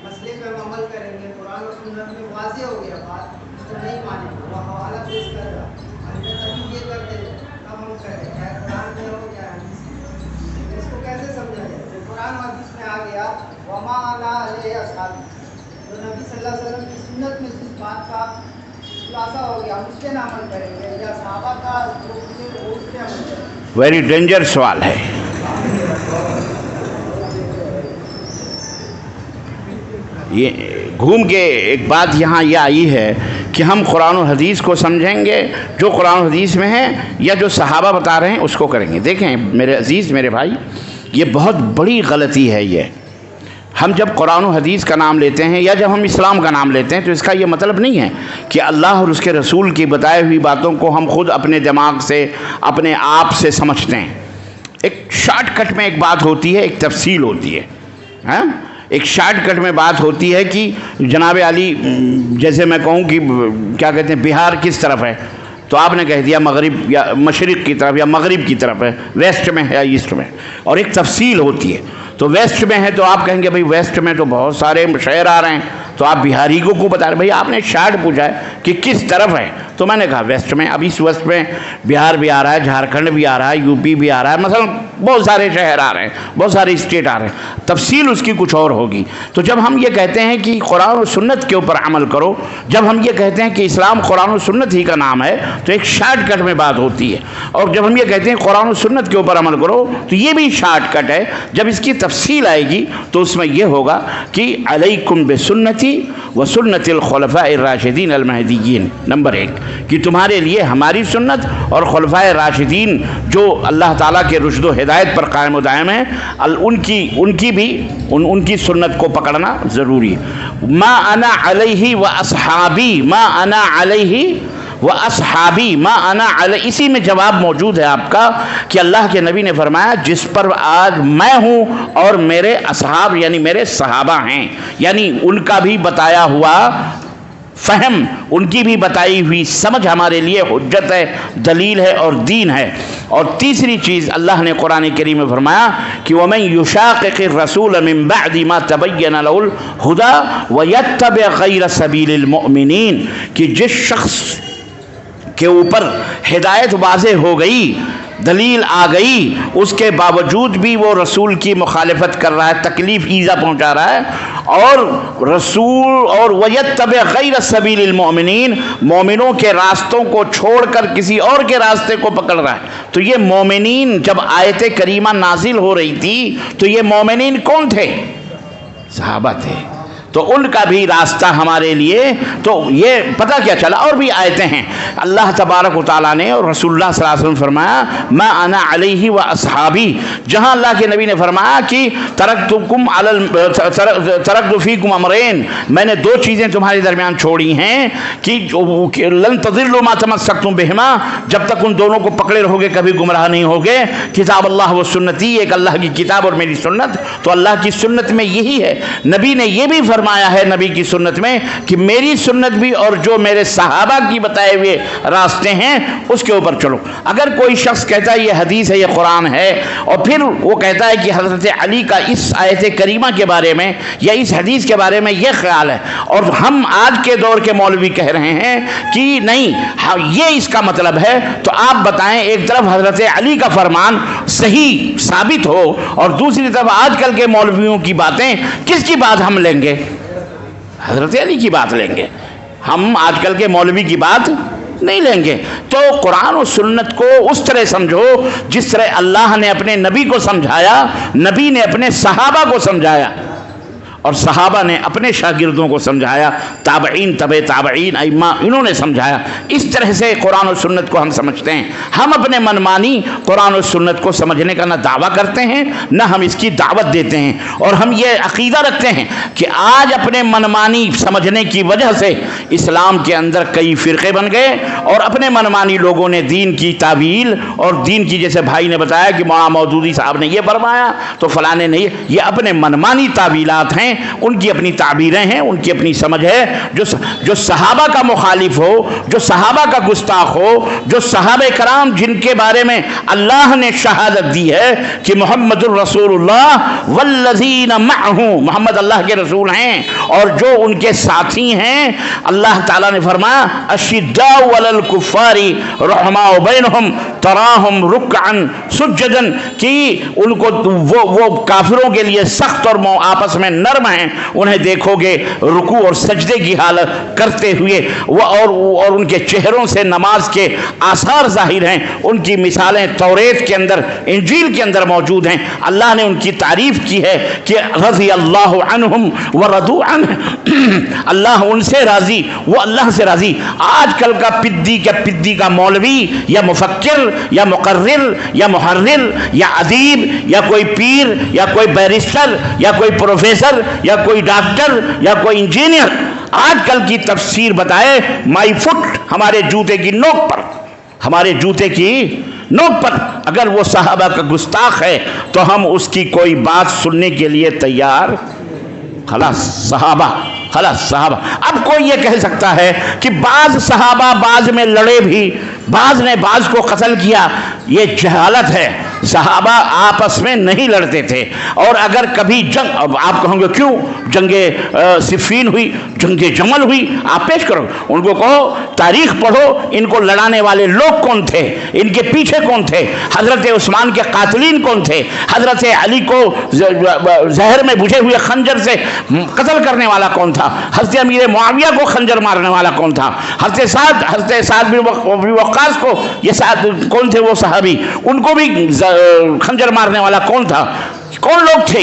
مسئلے پہ ہم عمل کریں گے، قرآن اور سنت میں واضح ہو گیا بات، تو نہیں مانیں گے، وہ حوالہ پیش کر رہا ہے، ابھی یہ کرتے ہیں اب ہم کریں، چاہے قرآن میں ہو یا حدیث میں. اس کو کیسے سمجھا جائے؟ جو قرآن و حدیث میں آ گیا وما انا علیہ اصحابی، تو نبی صلی اللہ علیہ وسلم کی سنت میں جس بات کا خلاصہ ہو گیا ہم اس پہ نہ عمل کریں گے، یا صحابہ کا جو کچھ وہ اس پہ عمل کریں گے. ویری ڈینجر سوال ہے. یہ گھوم کے ایک بات یہاں یہ آئی ہے کہ ہم قرآن و حدیث کو سمجھیں گے جو قرآن و حدیث میں ہے یا جو صحابہ بتا رہے ہیں اس کو کریں گے. دیکھیں میرے عزیز میرے بھائی، یہ بہت بڑی غلطی ہے. یہ ہم جب قرآن و حدیث کا نام لیتے ہیں یا جب ہم اسلام کا نام لیتے ہیں تو اس کا یہ مطلب نہیں ہے کہ اللہ اور اس کے رسول کی بتائی ہوئی باتوں کو ہم خود اپنے دماغ سے اپنے آپ سے سمجھتے ہیں. ایک شارٹ کٹ میں ایک بات ہوتی ہے، ایک تفصیل ہوتی ہے. ہاں، ایک شارٹ کٹ میں بات ہوتی ہے کہ جناب علی، جیسے میں کہوں کہ کیا کہتے ہیں بہار کس طرف ہے، تو آپ نے کہہ دیا مغرب یا مشرق کی طرف یا مغرب کی طرف ہے، ویسٹ میں ہے یا ایسٹ میں. اور ایک تفصیل ہوتی ہے، تو ویسٹ میں ہے تو آپ کہیں گے بھائی ویسٹ میں تو بہت سارے شہر آ رہے ہیں، تو آپ بہاری کو بتا رہے. بھائی آپ نے شارٹ پوچھا ہے کہ کس طرف ہے، تو میں نے کہا ویسٹ میں. اب اس ویسٹ میں بہار بھی آ رہا ہے، جھارکھنڈ بھی آ رہا ہے، یو پی بھی آ رہا ہے، مثلا بہت سارے شہر آ رہے ہیں، بہت سارے اسٹیٹ آ رہے ہیں. تفصیل اس کی کچھ اور ہوگی. تو جب ہم یہ کہتے ہیں کہ قرآن و سنت کے اوپر عمل کرو، جب ہم یہ کہتے ہیں کہ اسلام قرآن و سنت ہی کا نام ہے، تو ایک شارٹ کٹ میں بات ہوتی ہے. اور جب ہم یہ کہتے ہیں قرآن و سنت کے اوپر عمل کرو تو یہ بھی شارٹ کٹ ہے. جب اس کی تفصیل آئے گی تو اس میں یہ ہوگا کہ علیکم بسنتی و سنت الخلفاء الراشدین المہدیین. نمبر 1 کہ تمہارے لیے ہماری سنت اور خلفاء راشدین جو اللہ تعالیٰ کے رشد و ہدایت پر قائم و دائم ہیں، ان کی سنت کو پکڑنا ضروری ہے. ما انا علیہ و اصحابی، ما انا علیہ و اصحابی، ما انا علیہ، اسی میں جواب موجود ہے آپ کا کہ اللہ کے نبی نے فرمایا جس پر آج میں ہوں اور میرے اصحاب یعنی میرے صحابہ ہیں، یعنی ان کا بھی بتایا ہوا فہم، ان کی بھی بتائی ہوئی سمجھ ہمارے لیے حجت ہے، دلیل ہے اور دین ہے. اور تیسری چیز اللہ نے قرآن کریم میں فرمایا کہ وَمَن يُشَاقِقِ الرَّسُولَ مِن بَعْدِ مَا تَبَيَّنَ لَهُ الْهُدَى وَيَتَّبِعْ غَيْرَ سَبِيلِ الْمُؤْمِنِينَ کہ جس شخص کے اوپر ہدایت واضح ہو گئی، دلیل آ گئی، اس کے باوجود بھی وہ رسول کی مخالفت کر رہا ہے، تکلیف ایذا پہنچا رہا ہے، اور رسول اور وَيَتَّبِعْ غَيْرَ سَبِيلِ الْمُؤْمِنِينَ مومنوں کے راستوں کو چھوڑ کر کسی اور کے راستے کو پکڑ رہا ہے. تو یہ مومنین، جب آیت کریمہ نازل ہو رہی تھی تو یہ مومنین کون تھے؟ صحابہ تھے. تو ان کا بھی راستہ ہمارے لیے، تو یہ پتہ کیا چلا. اور بھی آیتیں ہیں اللہ تبارک و تعالیٰ نے اور رسول اللہ صلی اللہ علیہ وسلم فرمایا ما انا علیہ و اصحابی، جہاں اللہ کے نبی نے فرمایا کہ ترکت فیکم امرین، میں نے 2 چیزیں تمہارے درمیان چھوڑی ہیں کہ لن تضلوا ما تمسکتم بہما، جب تک ان دونوں کو پکڑے رہو گے کبھی گمراہ نہیں ہوگے. کتاب اللہ و سنتی، ایک اللہ کی کتاب اور میری سنت. تو اللہ کی سنت میں یہی ہے. نبی نے یہ بھی فرمایا ہے نبی کی سنت میں کہ میری سنت بھی اور جو میرے صحابہ کی بتائے ہوئے راستے ہیں اس کے اوپر چلو. اگر کوئی شخص کہتا ہے یہ حدیث ہے، یہ قرآن ہے، اور پھر وہ کہتا ہے کہ حضرت علی کا اس آیت کریمہ کے بارے میں یا اس حدیث کے بارے میں یہ خیال ہے، اور ہم آج کے دور کے مولوی کہہ رہے ہیں کہ نہیں یہ اس کا مطلب ہے، تو آپ بتائیں ایک طرف حضرت علی کا فرمان صحیح ثابت ہو اور دوسری طرف آج کل کے مولویوں کی باتیں، کس کی بات ہم لیں گے؟ حضرت علی کی بات لیں گے. ہم آج کل کے مولوی کی بات نہیں لیں گے. تو قرآن و سنت کو اس طرح سمجھو جس طرح اللہ نے اپنے نبی کو سمجھایا، نبی نے اپنے صحابہ کو سمجھایا اور صحابہ نے اپنے شاگردوں کو سمجھایا، تابعین تبع تابعین ائمہ انہوں نے سمجھایا. اس طرح سے قرآن و سنت کو ہم سمجھتے ہیں. ہم اپنے منمانی قرآن و سنت کو سمجھنے کا نہ دعویٰ کرتے ہیں نہ ہم اس کی دعوت دیتے ہیں. اور ہم یہ عقیدہ رکھتے ہیں کہ آج اپنے منمانی سمجھنے کی وجہ سے اسلام کے اندر کئی فرقے بن گئے اور اپنے منمانی لوگوں نے دین کی تعویل اور دین کی، جیسے بھائی نے بتایا کہ مولانا مودودی صاحب نے یہ فرمایا تو فلاں نے نہیں، یہ اپنے منمانی تعویلات ہیں، ان کی اپنی تعبیریں ہیں، ان کی اپنی سمجھ ہے. جو صحابہ کا مخالف ہو، جو صحابہ کا گستاخ ہو، جو صحابہ کرام جن کے بارے میں اللہ نے شہادت دی ہے کہ محمد الرسول اللہ والذین معہ، محمد اللہ کے رسول ہیں اور جو ان کے ساتھی ہیں، اللہ تعالیٰ نے فرمایا اشداء علی الکفار رحماء بینہم تراہم رکعا سجدا، کہ ان کو وہ کافروں کے لیے سخت اور آپس میں نرم نرم ہیں انہیں دیکھو گے رکوع اور سجدے کی حالت کرتے ہوئے اور ان کے چہروں سے نماز کے آثار ظاہر ہیں. ان کی مثالیں توریت کے اندر انجیل کے اندر موجود ہیں. اللہ نے ان کی تعریف کی ہے کہ رضی اللہ عنہم ورضوا عنہ، اللہ ان سے راضی وہ اللہ سے راضی. آج کل کا پدی کا مولوی یا مفکر یا مقرر یا محرر یا ادیب یا کوئی پیر یا کوئی بیرسٹر یا کوئی پروفیسر یا کوئی ڈاکٹر یا کوئی انجینئر آج کل کی تفسیر بتائے مائی فٹ، ہمارے جوتے کی نوک پر، ہمارے جوتے کی نوک پر اگر وہ صحابہ کا گستاخ ہے تو ہم اس کی کوئی بات سننے کے لیے تیار. خلاص صحابہ. اب کوئی یہ کہہ سکتا ہے کہ بعض صحابہ بعض میں لڑے بھی، بعض نے بعض کو قتل کیا، یہ جہالت ہے. صحابہ آپس میں نہیں لڑتے تھے، اور اگر کبھی جنگ، اب آپ کہوں گے کیوں جنگ صفین ہوئی، جنگ جمل ہوئی، آپ پیش کرو، ان کو کہو تاریخ پڑھو، ان کو لڑانے والے لوگ کون تھے، ان کے پیچھے کون تھے، حضرت عثمان کے قاتلین کون تھے، حضرت علی کو زہر میں بجھے ہوئے خنجر سے قتل کرنے والا کون تھا، حضرت امیر معاویہ کو خنجر مارنے والا کون تھا، حضرت سعد بن وقاص کو، یہ سعد کون تھے وہ صحابی، ان کو بھی خنجر مارنے والا کون تھا، کون لوگ تھے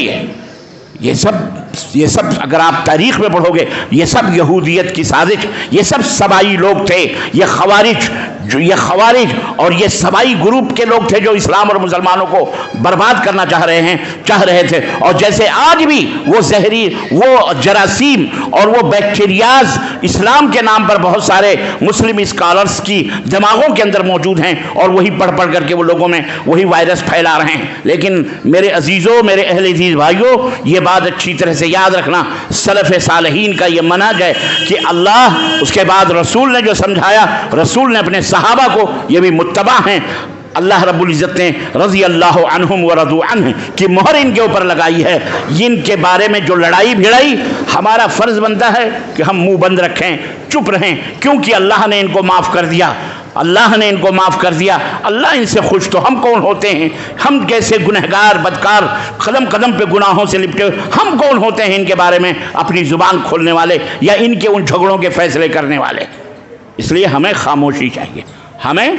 یہ سب اگر آپ تاریخ میں پڑھو گے یہ سب یہودیت کی سازش، یہ سب سبائی لوگ تھے، یہ خوارج اور یہ سبائی گروپ کے لوگ تھے جو اسلام اور مسلمانوں کو برباد کرنا چاہ رہے تھے. اور جیسے آج بھی وہ زہری، وہ جراثیم اور وہ بیکٹیریاز اسلام کے نام پر بہت سارے مسلم اسکالرز کی دماغوں کے اندر موجود ہیں، اور وہی پڑھ کر کے وہ لوگوں میں وہی وائرس پھیلا رہے ہیں. لیکن میرے عزیزوں، میرے اہل عزیز بھائیوں، یہ بات اچھی طرح سے یاد رکھنا، سلف صالحین کا یہ منہج ہے کہ اللہ، اس کے بعد رسول نے جو سمجھایا، رسول نے اپنے صحابہ کو، یہ بھی متبع ہیں. اللہ رب العزت نے رضی اللہ عنہم ورضوا عنہ کی مہر ان کے اوپر لگائی ہے. ان کے بارے میں جو لڑائی بھڑائی، ہمارا فرض بنتا ہے کہ ہم منہ بند رکھیں، چپ رہیں، کیونکہ اللہ نے ان کو معاف کر دیا. اللہ ان سے خوش، تو ہم کون ہوتے ہیں؟ ہم کیسے گنہگار بدکار قدم قدم پہ گناہوں سے لپٹے، ہم کون ہوتے ہیں ان کے بارے میں اپنی زبان کھولنے والے یا ان کے ان جھگڑوں کے فیصلے کرنے والے؟ اس لیے ہمیں خاموشی چاہیے، ہمیں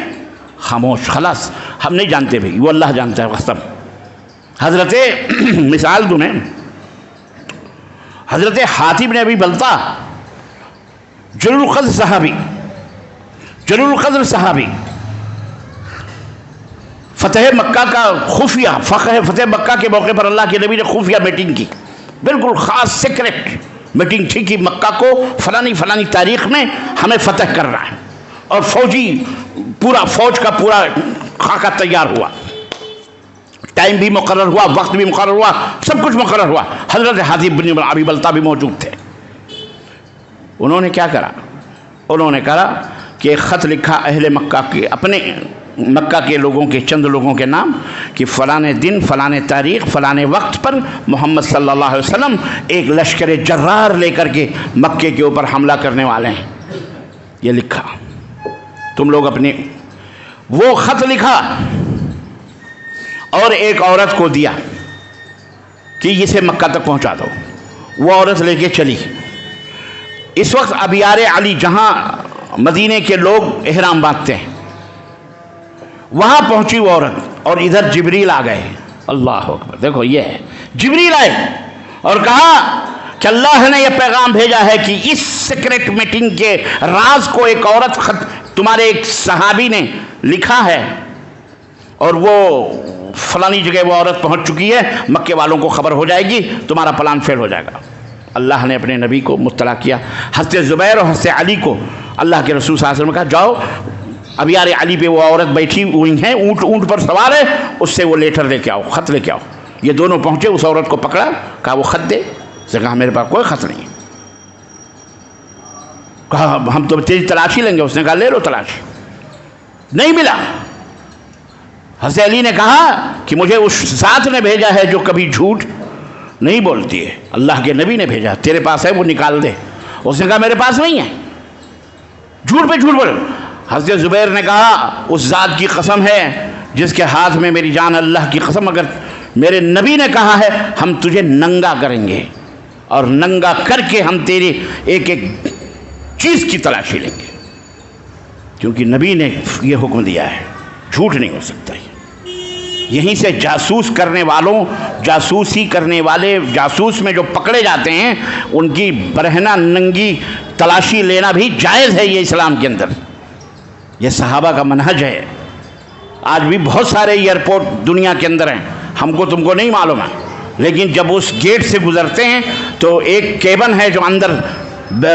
خاموش. خلاص ہم نہیں جانتے بھائی، وہ اللہ جانتا ہے. قسم حضرت مثال دوں میں، حضرت حاتب نے ابھی بلتا، جلیل القدر صحابی، فتح مکہ کا خفیہ فتح مکہ کے موقع پر اللہ کے نبی نے خفیہ میٹنگ کی، بالکل خاص سیکرٹ میٹنگ تھی کہ مکہ کو فلانی تاریخ میں ہمیں فتح کرنا ہے، اور فوج کا پورا خاکہ تیار ہوا، ٹائم بھی مقرر ہوا، وقت بھی مقرر ہوا، سب کچھ مقرر ہوا. حضرت حاتب بن ابی بلتہ بھی موجود تھے. انہوں نے کیا کرا؟ انہوں نے کہا کہ خط لکھا اہل مکہ کے، اپنے مکہ کے لوگوں کے، چند لوگوں کے نام، کہ فلانے دن، فلانے تاریخ، فلانے وقت پر محمد صلی اللہ علیہ وسلم ایک لشکر جرار لے کر کے مکے کے اوپر حملہ کرنے والے ہیں. یہ لکھا تم لوگ اپنے، وہ خط لکھا اور ایک عورت کو دیا کہ اسے مکہ تک پہنچا دو. وہ عورت لے کے چلی. اس وقت ابیار علی، جہاں مدینے کے لوگ احرام باندھتے ہیں، وہاں پہنچی وہ عورت، اور ادھر جبریل آ گئے. اللہ اکبر. دیکھو یہ ہے، جبریل آئے اور کہا کہ اللہ نے یہ پیغام بھیجا ہے کہ اس سیکرٹ میٹنگ کے راز کو ایک عورت خط تمہارے ایک صحابی نے لکھا ہے، اور وہ فلانی جگہ وہ عورت پہنچ چکی ہے، مکے والوں کو خبر ہو جائے گی، تمہارا پلان فیل ہو جائے گا. اللہ نے اپنے نبی کو مطلع کیا. حضرت زبیر اور حضرت علی کو اللہ کے رسول صلی اللہ علیہ وسلم نے کہا جاؤ، اب یار علی پہ وہ عورت بیٹھی ہوئی ہیں، اونٹ پر سوار ہے، اس سے وہ لیٹر لے کے آؤ، خط لے کے آؤ. یہ دونوں پہنچے، اس عورت کو پکڑا، کہا وہ خط دے. اس نے کہا میرے پاس کوئی خط نہیں. کہا ہم تو تیری تلاشی لیں گے. اس نے کہا لے لو تلاش. نہیں ملا. حضرت علی نے کہا کہ مجھے اس ذات نے بھیجا ہے جو کبھی جھوٹ نہیں بولتی ہے، اللہ کے نبی نے بھیجا، تیرے پاس ہے وہ نکال دے. اس نے کہا میرے پاس نہیں ہے، جھوٹ پہ جھوٹ بول. حضرت زبیر نے کہا اس ذات کی قسم ہے جس کے ہاتھ میں میری جان، اللہ کی قسم، اگر میرے نبی نے کہا ہے ہم تجھے ننگا کریں گے اور ننگا کر کے ہم تیرے ایک ایک چیز کی تلاشی لیں گے، کیونکہ نبی نے یہ حکم دیا ہے، جھوٹ نہیں ہو سکتا ہے۔ یہیں سے جاسوس کرنے والوں، جاسوسی کرنے والے، جاسوس میں جو پکڑے جاتے ہیں ان کی برہنہ ننگی تلاشی لینا بھی جائز ہے، یہ اسلام کے اندر، یہ صحابہ کا منہج ہے۔ آج بھی بہت سارے ایئرپورٹ دنیا کے اندر ہیں، ہم کو تم کو نہیں معلوم ہے، لیکن جب اس گیٹ سے گزرتے ہیں تو ایک کیبن ہے جو اندر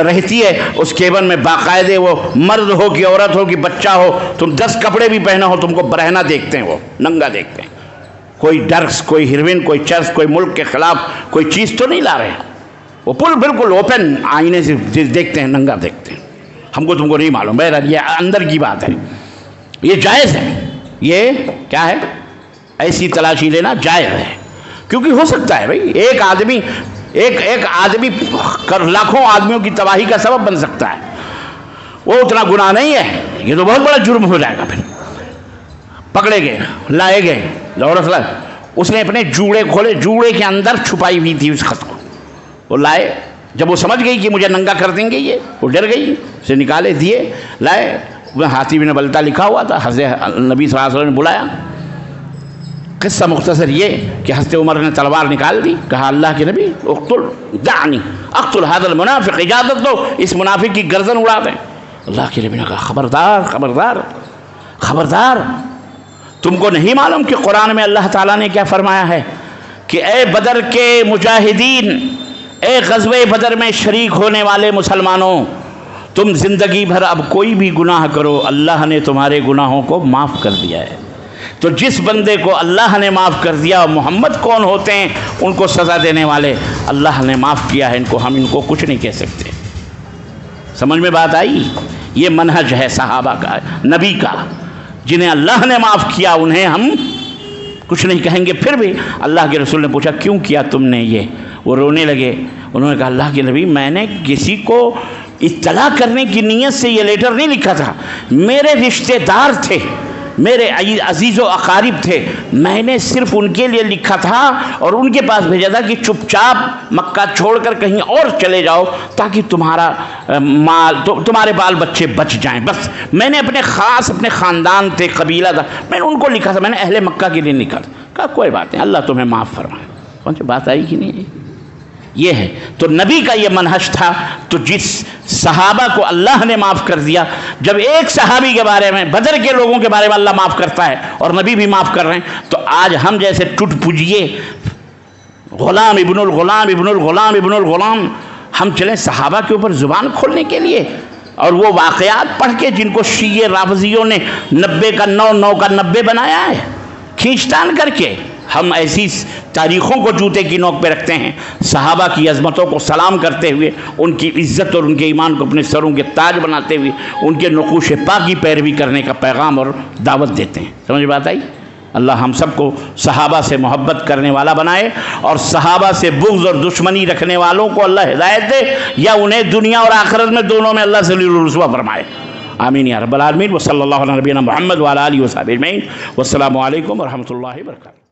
رہتی ہے، اس کیبن میں باقاعدے وہ مرد ہو کہ عورت ہو کہ بچہ ہو، تم 10 کپڑے بھی پہنے ہو تم کو برہنہ دیکھتے ہیں، وہ ننگا دیکھتے ہیں۔ کوئی ڈرگس، کوئی ہیروئن، کوئی چرس، کوئی ملک کے خلاف کوئی چیز تو نہیں لا رہے ہیں، وہ بالکل اوپن آئینے سے دیکھتے ہیں، ننگا دیکھتے ہیں، ہم کو تم کو نہیں معلوم۔ بہرحال یہ اندر کی بات ہے، یہ جائز ہے، یہ کیا ہے، ایسی تلاشی لینا جائز ہے، کیونکہ ہو سکتا ہے بھائی ایک آدمی لاکھوں آدمیوں کی تباہی کا سبب بن سکتا ہے، وہ اتنا گناہ نہیں ہے، یہ تو بہت بڑا جرم ہو جائے گا۔ پھر پکڑے گئے، لائے گئے، اس نے اپنے جوڑے کھولے، جوڑے کے اندر چھپائی ہوئی تھی اس خط کو، وہ لائے، جب وہ سمجھ گئی کہ مجھے ننگا کر دیں گے یہ، وہ ڈر گئی، اسے نکالے، دیے، لائے، وہ ہاتھی بن بلتا لکھا ہوا تھا، حضرت نبی صلی اللہ علیہ وسلم نے بلایا۔ قصہ مختصر یہ کہ حضرت عمر نے تلوار نکال دی، کہا اللہ کے نبی اقتل دعنی اقتل هذا المنافق، اجازت دو اس منافق کی گردن اڑا دیں۔ اللہ کے نبی نے کہا خبردار خبردار خبردار، تم کو نہیں معلوم کہ قرآن میں اللہ تعالیٰ نے کیا فرمایا ہے کہ اے بدر کے مجاہدین، اے غزوہ بدر میں شریک ہونے والے مسلمانوں، تم زندگی بھر اب کوئی بھی گناہ کرو، اللہ نے تمہارے گناہوں کو معاف کر دیا ہے۔ تو جس بندے کو اللہ نے معاف کر دیا، محمد کون ہوتے ہیں ان کو سزا دینے والے، اللہ نے معاف کیا ہے، ہم ان کو کچھ نہیں کہہ سکتے۔ سمجھ میں بات آئی؟ یہ منہج ہے صحابہ کا، نبی کا، جنہیں اللہ نے معاف کیا انہیں ہم کچھ نہیں کہیں گے۔ پھر بھی اللہ کے رسول نے پوچھا کیوں کیا تم نے یہ؟ وہ رونے لگے، انہوں نے کہا اللہ کے نبی میں نے کسی کو اطلاع کرنے کی نیت سے یہ لیٹر نہیں لکھا تھا، میرے رشتہ دار تھے، میرے عزیز و اقارب تھے، میں نے صرف ان کے لیے لکھا تھا اور ان کے پاس بھیجا تھا کہ چپ چاپ مکہ چھوڑ کر کہیں اور چلے جاؤ تاکہ تمہارے بال بچے بچ جائیں، بس میں نے اپنے خاص، اپنے خاندان تھے، قبیلہ تھا، میں نے ان کو لکھا تھا، میں نے اہل مکہ کے لیے لکھا تھا۔ کہا کوئی بات نہیں، اللہ تمہیں معاف فرمائے۔ کون سی بات آئی کہ نہیں؟ یہ ہے تو نبی کا یہ منہج تھا۔ تو جس صحابہ کو اللہ نے معاف کر دیا، جب ایک صحابی کے بارے میں، بدر کے لوگوں کے بارے میں اللہ معاف کرتا ہے اور نبی بھی معاف کر رہے ہیں، تو آج ہم جیسے ٹوٹ پجیے غلام ابن الغلام ابن الغلام ابن الغلام ہم چلیں صحابہ کے اوپر زبان کھولنے کے لیے اور وہ واقعات پڑھ کے جن کو شیعہ رافضیوں نے 90 کا 90 بنایا ہے، کھینچتان کر کے ہم ایسی تاریخوں کو جوتے کی نوک پہ رکھتے ہیں، صحابہ کی عظمتوں کو سلام کرتے ہوئے، ان کی عزت اور ان کے ایمان کو اپنے سروں کے تاج بناتے ہوئے ان کے نقوش پا کی پیروی کرنے کا پیغام اور دعوت دیتے ہیں۔ سمجھ بات آئی؟ اللہ ہم سب کو صحابہ سے محبت کرنے والا بنائے اور صحابہ سے بغض اور دشمنی رکھنے والوں کو اللہ ہدایت دے، یا انہیں دنیا اور آخرت میں دونوں میں اللہ ذلیل و رسوا فرمائے۔ آمین یا رب العالمین۔ وصلی اللہ علیہ نبینا محمد وعلی آلہ وصحبہ اجمعین۔ والسلام علیکم ورحمۃ اللہ وبرکاتہ۔